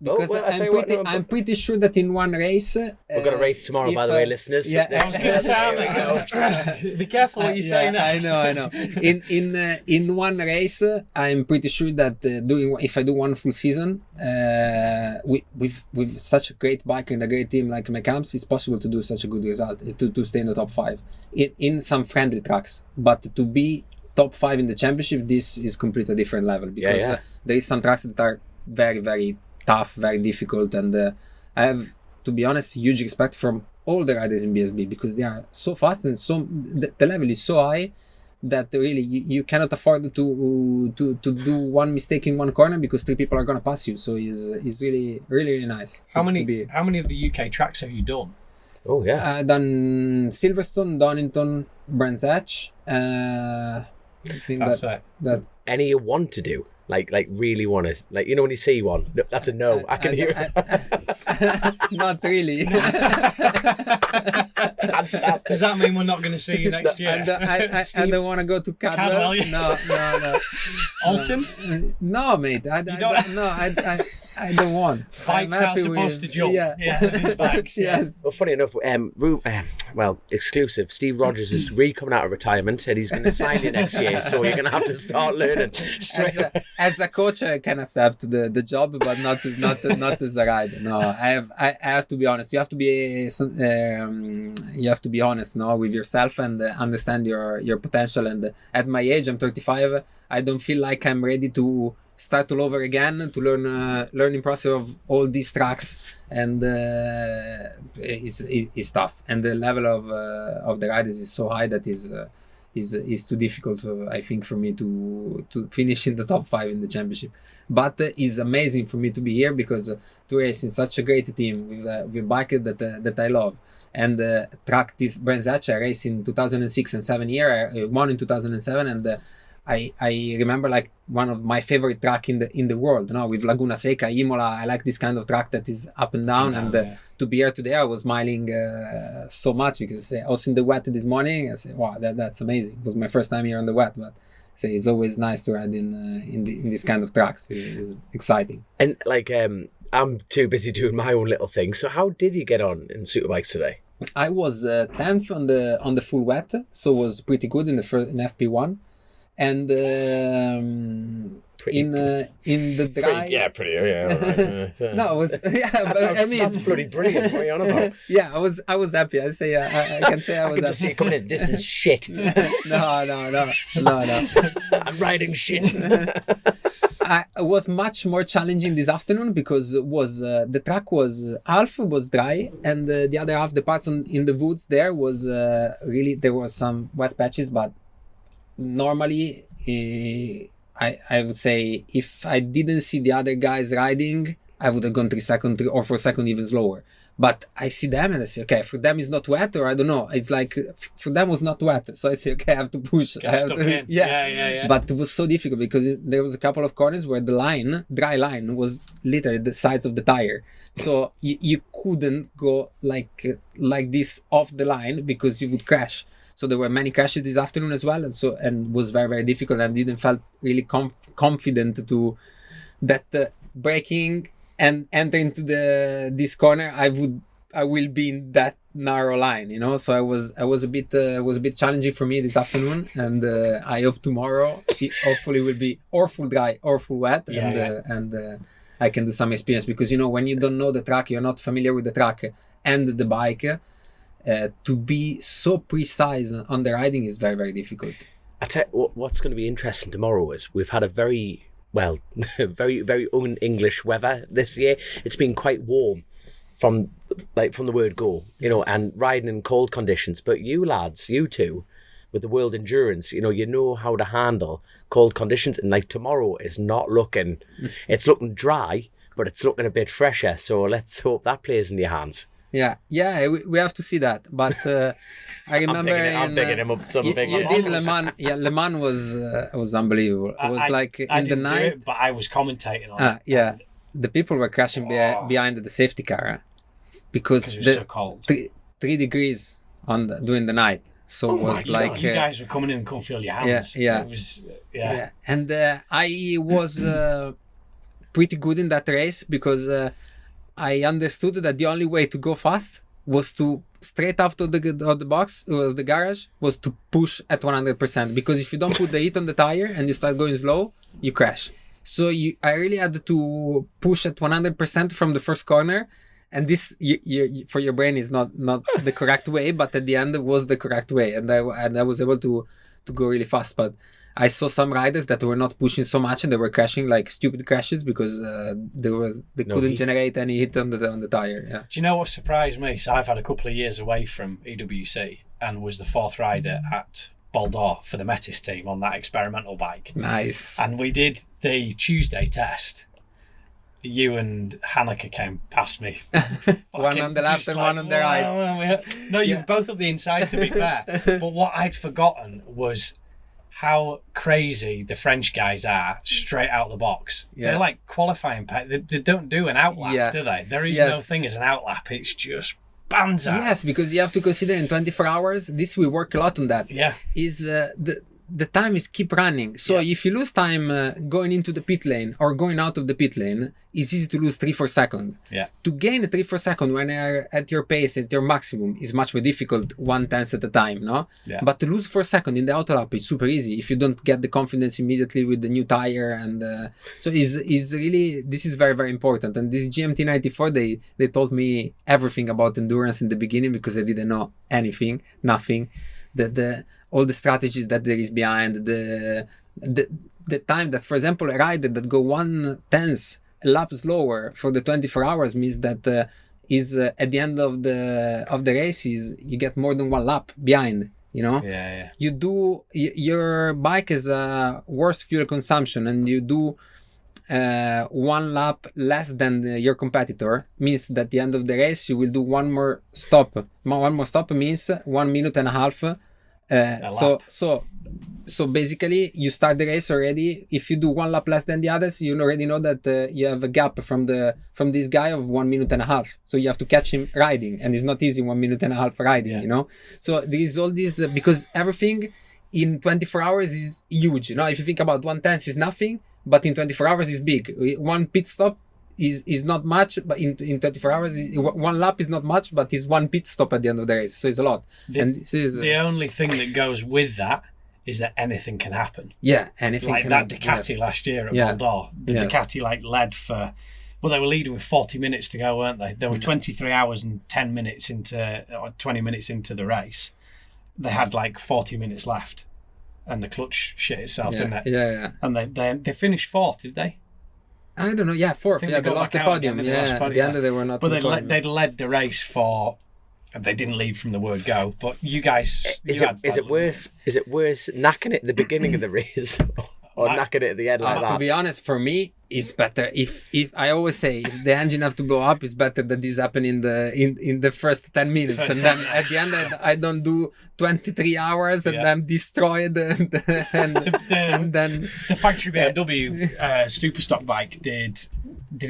Because I'm pretty sure that in one race... We've got a race tomorrow, by the way, listeners. Yeah, I was going to say, be careful what you say next. I know. In one race, I'm pretty sure that if I do one full season, with such a great bike and a great team like McCamps, it's possible to do such a good result, to stay in the top 5 in some friendly tracks. But to be top 5 in the championship, this is completely different level, because there is some tracks that are very, very tough, very difficult, and I have, to be honest, huge respect from all the riders in BSB, because they are so fast and the level is so high that really you cannot afford to do one mistake in one corner, because 3 people are gonna pass you. So it's really, really, really nice. How many of the UK tracks have you done? Oh yeah, I've done Silverstone, Donington, Brands Hatch. I think That's that any you want to do? Like really want to, like, you know, when you see one, that's a no. I can hear it. Not really. Does that mean we're not going to see you next year? I don't want to go to Cadwell. No. Alton? No, mate. I don't want. Bikes are supposed to jump. Yeah, these bikes. Yes. Well, funny enough, exclusive. Steve Rogers is coming out of retirement, and he's going to sign you next year. So you're going to have to start learning. As a coach, I can accept the job, but not as a rider. No, I have to be honest. You have to be honest, with yourself, and understand your potential. And at my age, I'm 35. I don't feel like I'm ready to start all over again, to learning process of all these tracks, and is tough. And the level of the riders is so high that is too difficult, I think, for me to finish in the top 5 in the championship. But it's amazing for me to be here, because to race in such a great team with a bike that I love, and track this Brands Hatch. I raced in 2006 and 7 year. I won in 2007, and I remember like one of my favorite track in the world, with Laguna Seca, Imola. I like this kind of track that is up and down, to be here today, I was smiling so much, because I was in the wet this morning. I said, wow, that's amazing. It was my first time here on the wet, but it's always nice to ride in this kind of tracks. It's exciting. And like, I'm too busy doing my own little thing. So how did you get on in Superbikes today? I was 10th on the full wet, so it was pretty good in FP1. And in the dry, pretty. No, it was that's bloody brilliant. What are you on about? Yeah, I was happy. I say I can say I was happy. Just see you coming in. This is shit. No. I'm riding shit. It was much more challenging this afternoon, because the track was half was dry, and the other half, the parts in the woods there was really, there was some wet patches, but normally I would say if I didn't see the other guys riding, I would have gone 3 seconds or 4 seconds even slower. But I see them and I say, okay, for them it's not wet, or I don't know. It's like for them it was not wet, so I say, okay, I have to push. Yeah. But it was so difficult, because there was a couple of corners where the dry line, was literally the sides of the tire. So you couldn't go like this off the line, because you would crash. So there were many crashes this afternoon as well, and was very, very difficult. And didn't felt really confident to that braking and enter into this corner. I will be in that narrow line, So I was a bit challenging for me this afternoon, and I hope tomorrow it hopefully will be or full dry or full wet, and I can do some experience, because when you don't know the track, you're not familiar with the track and the bike. To be so precise on the riding is very, very difficult. I tell you what's going to be interesting tomorrow is we've had a very very, very un-English weather this year. It's been quite warm from the word go, and riding in cold conditions. But you lads, you two, with the World Endurance, you know how to handle cold conditions. And like tomorrow is not looking, it's looking dry, but it's looking a bit fresher. So let's hope that plays in your hands. Yeah, we have to see that. But I remember I'm picking him up something. You did Le Mans. Yeah, Le Mans was unbelievable. It was like I in the didn't do night. it, but I was commentating on it. Yeah, the people were crashing behind the safety car because It was so cold. 3 degrees during the night. So it was like you guys were coming in and couldn't feel your hands. Yeah. It was And I was pretty good in that race because I understood that the only way to go fast was to straight after the box, was the garage, was to push at 100%. Because if you don't put the heat on the tire and you start going slow, you crash. So I really had to push at 100% from the first corner. And this, for your brain, is not the correct way, but at the end it was the correct way, and I was able to go really fast. But I saw some riders that were not pushing so much, and they were crashing like stupid crashes because they couldn't generate any heat on the tire. Yeah. Do you know what surprised me? So I've had a couple of years away from EWC and was the 4th rider at Baldor for the Metis team on that experimental bike. Nice. And we did the Tuesday test. You and Hanneke came past me. One on the left and one on the right. No, you were both up the inside, to be fair. But what I'd forgotten was how crazy the French guys are straight out the box. Yeah. They're like qualifying. They don't do an outlap, do they? There is no thing as an outlap. It's just banzai. Yes, because you have to consider in 24 hours, we work a lot on that. Yeah. Is the time is keep running. So if you lose time going into the pit lane or going out of the pit lane, it's easy to lose 3-4 seconds. Yeah. To gain 3-4 seconds when you're at your pace, at your maximum, is much more difficult 1/10 at a time, no? Yeah. But to lose 4 seconds in the auto lap is super easy if you don't get the confidence immediately with the new tire. And so is really, this is very, very important. And this GMT94, they told me everything about endurance in the beginning because I didn't know nothing. All the strategies that there is behind the time that, for example, a rider that go 1/10 lap slower for the 24 hours means that at the end of the races you get more than 1 lap behind. You do your bike is a worse fuel consumption, and you do 1 lap less than your competitor means that at the end of the race you will do one more stop. One more stop means 1 minute and a half. So basically you start the race already. If you do 1 lap less than the others, you already know that you have a gap from this guy of 1 minute and a half. So you have to catch him riding, and it's not easy 1 minute and a half riding. So there is all this because everything in 24 hours is huge. If you think about 1/10 is nothing, but in 24 hours is big. 1 pit stop is not much, but in 24 hours 1 lap is not much, but it's 1 pit stop at the end of the race, so it's a lot. The only thing that goes with that is that anything can happen. Yeah, anything like can that happen. Ducati last year at Baldor. The Ducati led for, well, they were leading with 40 minutes to go, weren't they? They were 23 hours and 10 minutes or 20 minutes into the race. They had 40 minutes left, and the clutch shit itself, didn't it? Yeah. And they finished 4th, did they? I don't know. Yeah, 4th. Yeah, they lost the podium. At the end they were not. But they'd led the race for. They didn't lead from the word go. But you guys, is it worse knacking it at the beginning of the race or knacking it at the end like that? To be honest, for me, it's better if I always say if the engine have to go up, it's better that this happen in the first 10 minutes, and then at the end I don't do 23 hours and I'm destroyed. And then the factory BMW Superstock bike did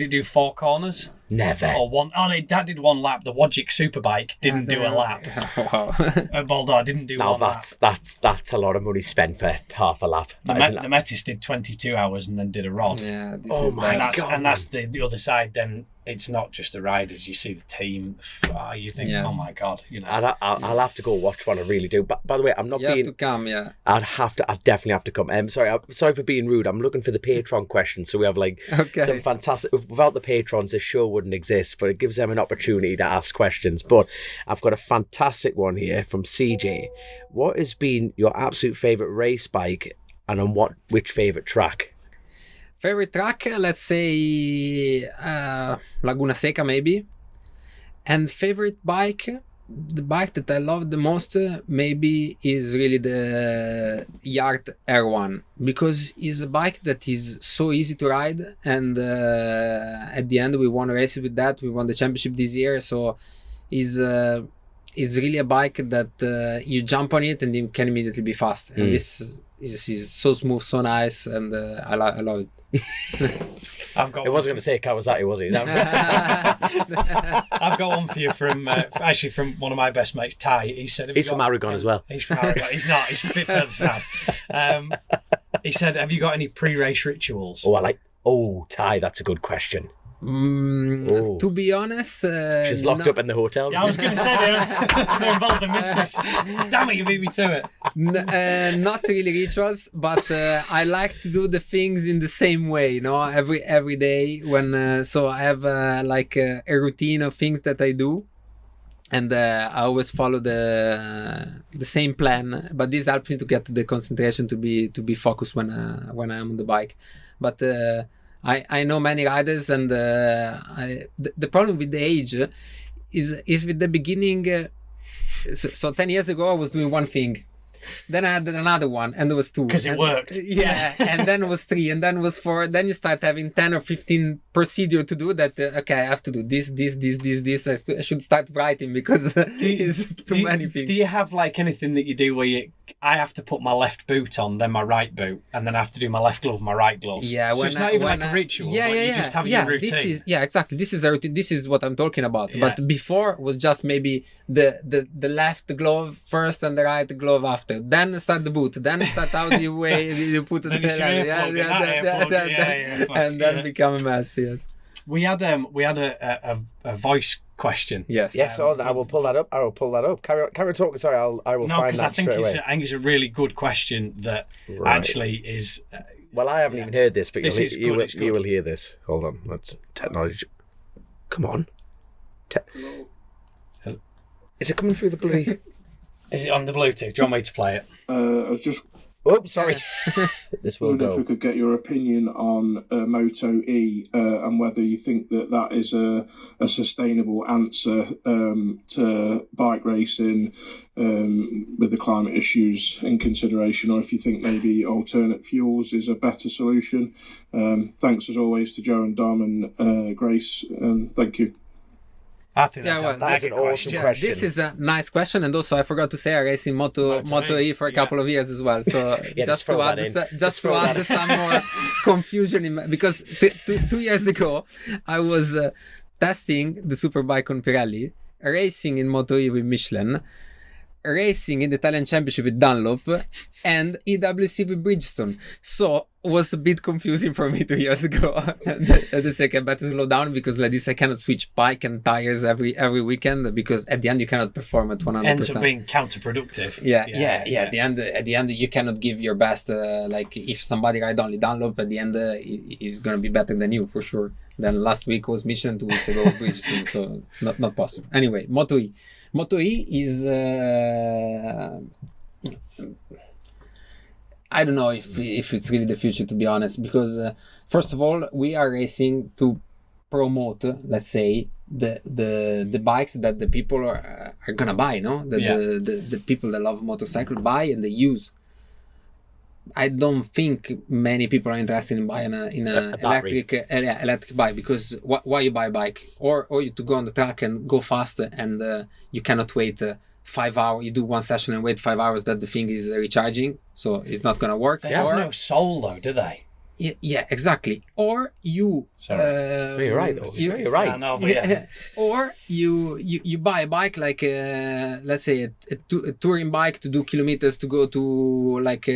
it do 4 corners? Never. Or 1? Oh, that did 1 lap. The Wojcik Superbike didn't do a lap. Wow. Baldor didn't do one lap. That's a lot of money spent for half a lap. The Metis did 22 hours and then did a rod. Yeah. God. And that's the other side. Then it's not just the riders. You see the team. You think, oh my God. I'll have to go watch one. I really do. But by the way, I'm not you being. Have to come. Yeah. I'd definitely have to come. Sorry for being rude. I'm looking for the Patreon questions. So we have some fantastic. Without the patrons, this show wouldn't exist. But it gives them an opportunity to ask questions. But I've got a fantastic one here from CJ. What has been your absolute favorite race bike, and on which favorite track? Favorite track, let's say Laguna Seca maybe. And favorite bike, the bike that I love the most maybe is really the Yard R1, because it's a bike that is so easy to ride, and at the end we won a race with that. We won the championship this year, so is really a bike that you jump on it and you can immediately be fast. And this is so smooth, so nice, and I love it. It wasn't going to say Kawasaki, was it? I've got one for you from actually from one of my best mates, Ty. He said he's from Aragon as well. He's from Aragon. He's not. He's a bit further south. He said, "Have you got any pre-race rituals?" Ty, that's a good question. To be honest, she's locked up in the hotel. Yeah, I was going to say they're involved in missus. Damn it, you beat me to it. Not really rituals, but I like to do the things in the same way, you know, every day. When so I have like a routine of things that I do, and I always follow the same plan. But this helps me to get the concentration to be focused when I'm on the bike. But I know many riders, and the problem with the age is with the beginning. So 10 years ago I was doing one thing, then I had another one, and there was two. Because it worked. Yeah, and then it was 3, and then it was 4. Then you start having 10 or 15 procedure to do that. Okay, I have to do this. I should start writing because it's too many things. Do you have like anything that you do where I have to put my left boot on, then my right boot, and then I have to do my left glove, my right glove? Yeah, so it's not even like a ritual. Yeah, you just have your routine. Exactly. This is a routine. This is what I'm talking about. Yeah. But before was just maybe the left glove first and the right glove after. Then start the boot. Then start out the way you put it. And then become a mess. Yes. We had a voice question. Yes. Yes. I will pull that up. Carry on talking. Sorry, I will find that straight away. I think it's a really good question that actually is. Well, I haven't even heard this, but you will hear this. Hold on. That's technology. Come on. Hello? Is it coming through the bloody? Is it on the Bluetooth? Do you want me to play it? I was just. Oh, sorry. This will go. If we could get your opinion on MotoE and whether you think that is a sustainable answer to bike racing with the climate issues in consideration, or if you think maybe alternate fuels is a better solution. Thanks as always to Joe and Dom and Grace. Thank you. I think that's an awesome question. This is a nice question, and also I forgot to say I race in MotoE for a couple of years as well. So just to add some more confusion because 2 years ago I was testing the superbike on Pirelli, racing in MotoE with Michelin, racing in the Italian Championship with Dunlop, and EWC with Bridgestone. So it was a bit confusing for me 2 years ago. And I said, I better slow down, because like this I cannot switch bike and tires every weekend, because at the end you cannot perform at 100%. Ends up being counterproductive. Yeah. At the end you cannot give your best. Like if somebody ride only Dunlop, at the end he's gonna be better than you for sure. Then last week was Michelin, 2 weeks ago Bridgestone, so it's not possible. Anyway, MotoE is I don't know if it's really the future, to be honest, because first of all we are racing to promote, let's say, the bikes that the people are gonna buy, no? The people that love motorcycle buy and they use. I don't think many people are interested in buying an electric bike, because why you buy a bike? Or you to go on the track and go faster, and you cannot wait 5 hours. You do one session and wait 5 hours that the thing is recharging, so it's not gonna work. They have no soul though, do they? Yeah, exactly. Or you. You're right, though. You're right. Or you buy a bike like let's say a touring bike to do kilometers, to go to like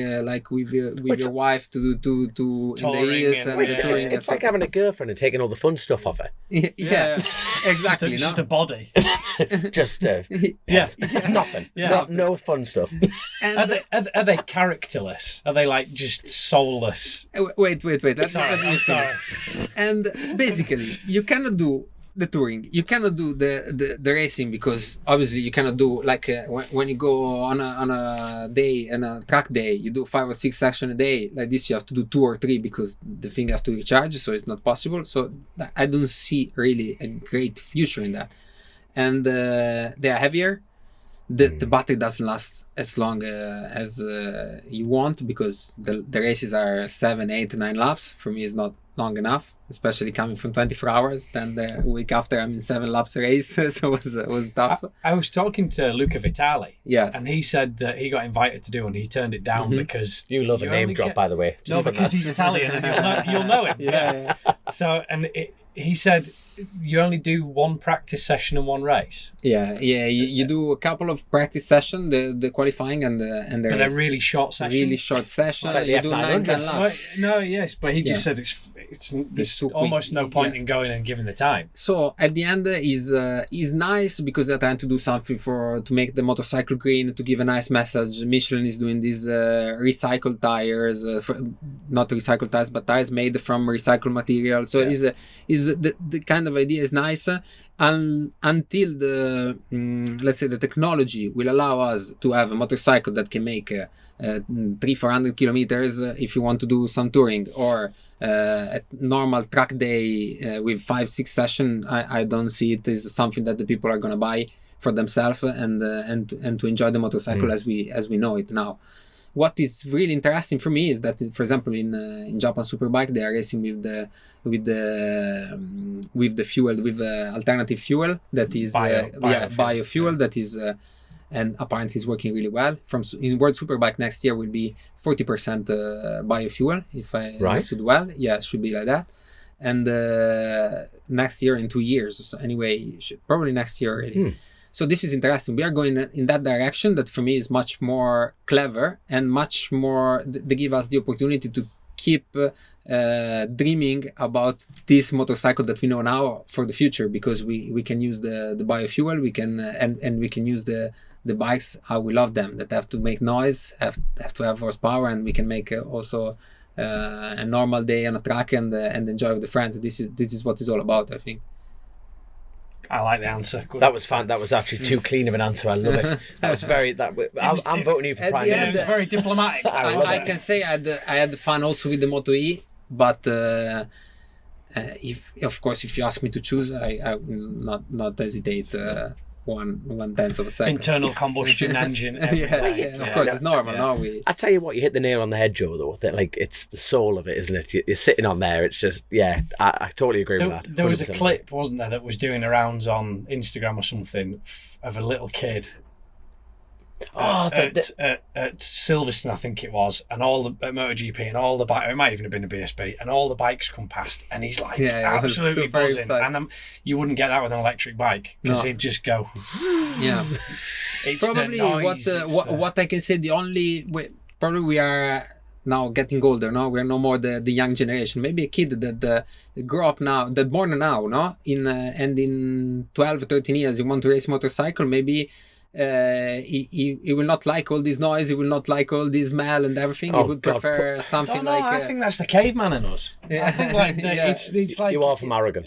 with your wife to do in the hills and touring. It's like having a girlfriend and taking all the fun stuff off her. Yeah. Exactly. Just a body. Just nothing. Yeah. No fun stuff. And are they characterless? Are they like just soulless? Wait. Sorry. And basically, you cannot do the touring. You cannot do the racing, because obviously you cannot do like when you go on a day, on a track day, you do 5 or 6 sessions a day. Like this, you have to do 2 or 3 because the thing has to recharge, so it's not possible. So I don't see really a great future in that. and they are heavier. The battery doesn't last as long as you want, because the races are 7, 8, 9 laps. For me, it's not long enough, especially coming from 24 hours. Then the week after, I'm in 7 laps race, so it was tough. I was talking to Luca Vitali, Yes, and he said that he got invited to do and he turned it down because You love a name drop, by the way. No, because he's Italian and you'll know him. yeah. So, and he said you only do 1 practice session and 1 race. Yeah. You do a couple of practice sessions, the qualifying and the But they're race. really short sessions. Really short sessions. It's like the You do 9, 10 F900. laps. No, yes, but he just Yeah. said there's too quick. almost no point Yeah. in going and giving the time. So at the end is nice, because they're trying to do something to make the motorcycle green, to give a nice message. Michelin is doing these recycled tires, not recycled tires, but tires made from recycled material. So the kind of idea is nice, until the let's say the technology will allow us to have a motorcycle that can make 300-400 kilometers if you want to do some touring, or a normal track day with 5-6 sessions. I don't see it as something that the people are going to buy for themselves and to enjoy the motorcycle as we know it now. What is really interesting for me is that, for example, in Japan Superbike, they are racing with the fuel, with alternative fuel that is biofuel that is. And apparently it's working really well. In World Superbike next year will be 40% biofuel, if I understood well. Yeah, it should be like that. And next year, in 2 years. So anyway, probably next year already. So this is interesting. We are going in that direction that for me is much more clever and much more. They give us the opportunity to keep dreaming about this motorcycle that we know now for the future, because we can use the biofuel. We can and we can use the bikes how we love them, that have to make noise, have to have horsepower, and we can make also a normal day on a track and enjoy with the friends. This is what it's all about, I think. I like the answer. Good. That was fun. That was actually too clean of an answer. I love it. That was very. I'm voting you for prime the end, minister. It's very diplomatic. I can say I had fun also with the MotoE, but if you ask me to choose, I will not hesitate 1/10 of a second. Internal combustion engine. Of course, it's normal. No, I tell you what, you hit the nail on the head, Joe. Though, that like it's the soul of it, isn't it? You're sitting on there. It's just, I totally agree with that. There was a 100%. clip, wasn't there, that was doing the rounds on Instagram or something of a little kid. At Silverstone, I think it was, and all the at MotoGP and all the bikes. It might even have been a BSB, and all the bikes come past, and he's like absolutely buzzing. And you wouldn't get that with an electric bike, because he'd just go. Yeah. It's probably the noise, what I can say. The only way, probably we are now getting older. No, we're no more the young generation. Maybe a kid that grew up now, that born now, no, and in 12, 13 years, you want to race motorcycle, maybe. He will not like all this noise. He will not like all this smell and everything. He would prefer something like. I think that's the caveman in us. I think like it's like you are from Aragon.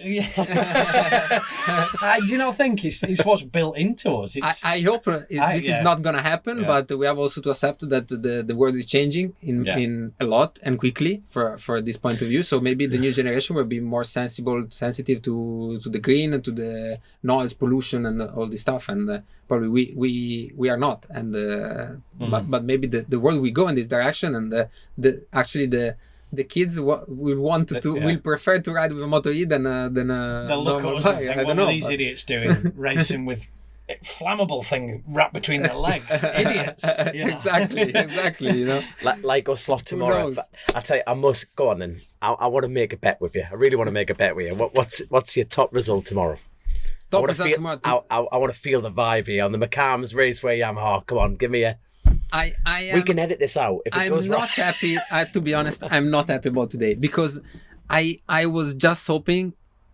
I do not think it's what's built into us. I hope this is not gonna happen, but we have also to accept that the world is changing in a lot and quickly for this point of view. So maybe the new generation will be more sensitive to the green and to the noise pollution and all this stuff, and probably we are not, and but maybe the world will go in this direction, and the kids will prefer to ride with a MotoE than a they'll look at us and think, what are these idiots doing racing with flammable thing wrapped between their legs? Idiots. Exactly. You know, like us lot tomorrow. But I tell you, I must go on, and I want to make a bet with you. I really want to make a bet with you. What's your top result tomorrow? I want to feel the vibe here on the McCarms Raceway Yamaha. Come on, give me a. We can edit this out if it goes wrong. Happy. To be honest, I'm not happy about today, because I was just hoping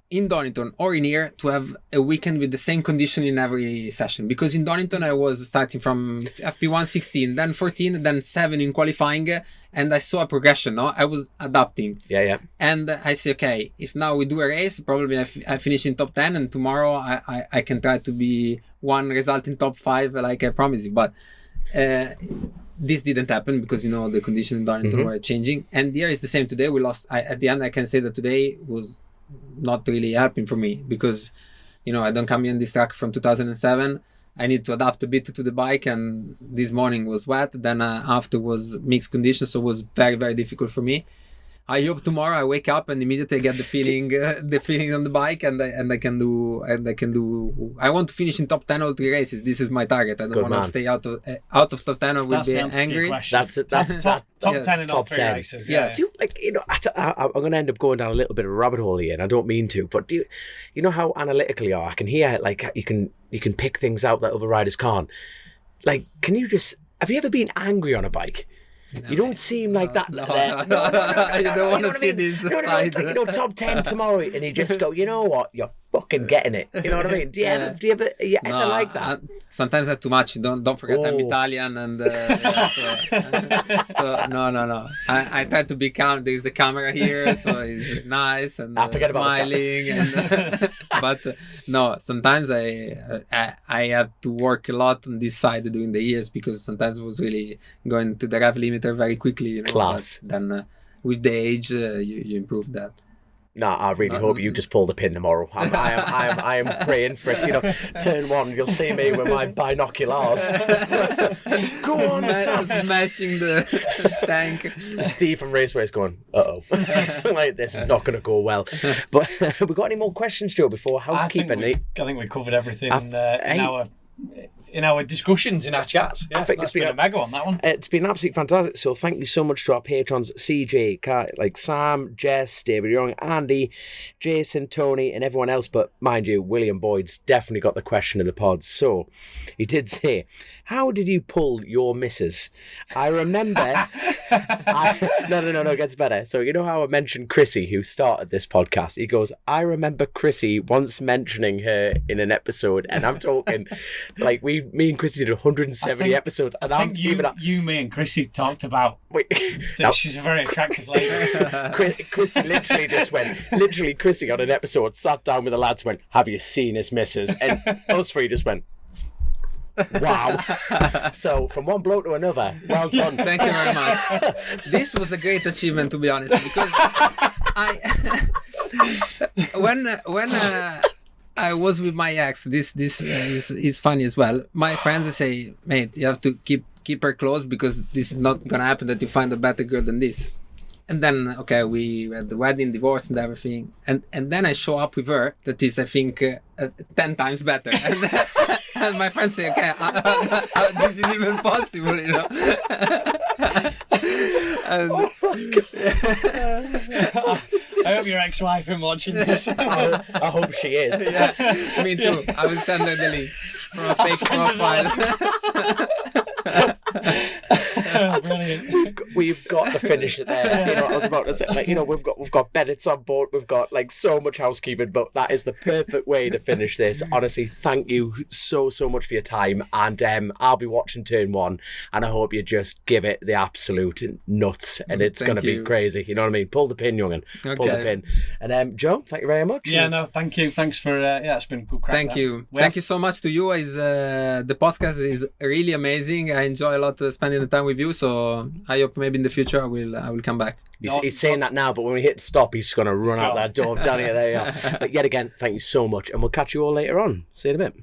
in Donington or in here to have a weekend with the same condition in every session, because in Donington I was starting from FP1 16, then 14, then 7 in qualifying, and I saw a progression. No, I was adapting. Yeah. And I say, okay, if now we do a race, probably I finish in top 10, and tomorrow I can try to be one result in top 5, like I promised you. But this didn't happen because the conditions in Donington were changing, and here is the same. Today we lost. At the end I can say that today was not really helping for me, because I don't come in this track from 2007. I need to adapt a bit to the bike, and this morning was wet. Then after was mixed conditions, so it was very, very difficult for me. I hope tomorrow I wake up and immediately get the feeling on the bike, and I can do. I want to finish in top 10 all 3 races. This is my target. I don't want to stay out of top 10. I will be angry. That's top yes. 10 in all 3 races. Yes. Do you, I'm going to end up going down a little bit of a rabbit hole here, and I don't mean to, but do you know how analytical you are? I can hear like you can pick things out that other riders can't. Like, have you ever been angry on a bike? No, you don't seem like that. No. You don't want to see this side. Top 10 tomorrow, and you just go, you know what? You're fucking getting it. You know what I mean? Do you ever like that? Sometimes that's too much. Don't forget I'm Italian, and so no. I try to be calm. There's the camera here, so it's nice and smiling. But no, sometimes I have to work a lot on this side during the years, because sometimes it was really going to the rev limiter very quickly. Class. But then with the age, you improve that. No, I really hope you just pull the pin tomorrow. I am praying for it. Turn 1, you'll see me with my binoculars. Go on, smashing the tank. Steve from Raceway is going, like, this is not going to go well. But we got any more questions, Joe, before housekeeping? I think we covered everything in our discussions, in our chats. Yeah, I think it's been a mega on that one. It's been absolutely fantastic. So thank you so much to our patrons, CJ, like Sam, Jess, David Young, Andy, Jason, Tony, and everyone else. But mind you, William Boyd's definitely got the question of the pod. So he did say, how did you pull your missus? I remember... No, it gets better. So you know how I mentioned Chrissy, who started this podcast? He goes, I remember Chrissy once mentioning her in an episode, and I'm talking like me and Chrissy did 170 episodes. And I think me and Chrissy talked about that she's a very attractive lady. Chrissy literally just went, Chrissy on an episode sat down with the lads, went, have you seen his missus? And us 3 just went, wow. So from one bloke to another, well done. Thank you very much. This was a great achievement, to be honest, because when I was with my ex, this is funny as well. My friends say, mate, you have to keep her close, because this is not gonna happen that you find a better girl than this. And then, we had the wedding, divorce, and everything. And then I show up with her that is, I think, 10 times better. And my friends say, this is even possible, you know. And, I hope your ex-wife is watching this. I hope she is. Yeah, me too. I will send her the link from a fake profile. We've got to finish it there. I was about to say, we've got Bennett's on board. We've got so much housekeeping, but that is the perfect way to finish this. Honestly, thank you so much for your time, and I'll be watching turn 1, and I hope you just give it the absolute nuts, and it's going to be crazy. You know what I mean? Pull the pin, young'un. Pull the pin. And Joe, thank you very much. Yeah, no, thank you. Thanks for it's been a good crack. Thank you. Thank you so much to you. The podcast is really amazing. I enjoy a lot spending the time with you, so I hope maybe in the future I will come back. He's saying that now, but when we hit stop, he's going to run out that door. I'm telling you, there you are. But yet again, thank you so much, and we'll catch you all later on. See you in a bit.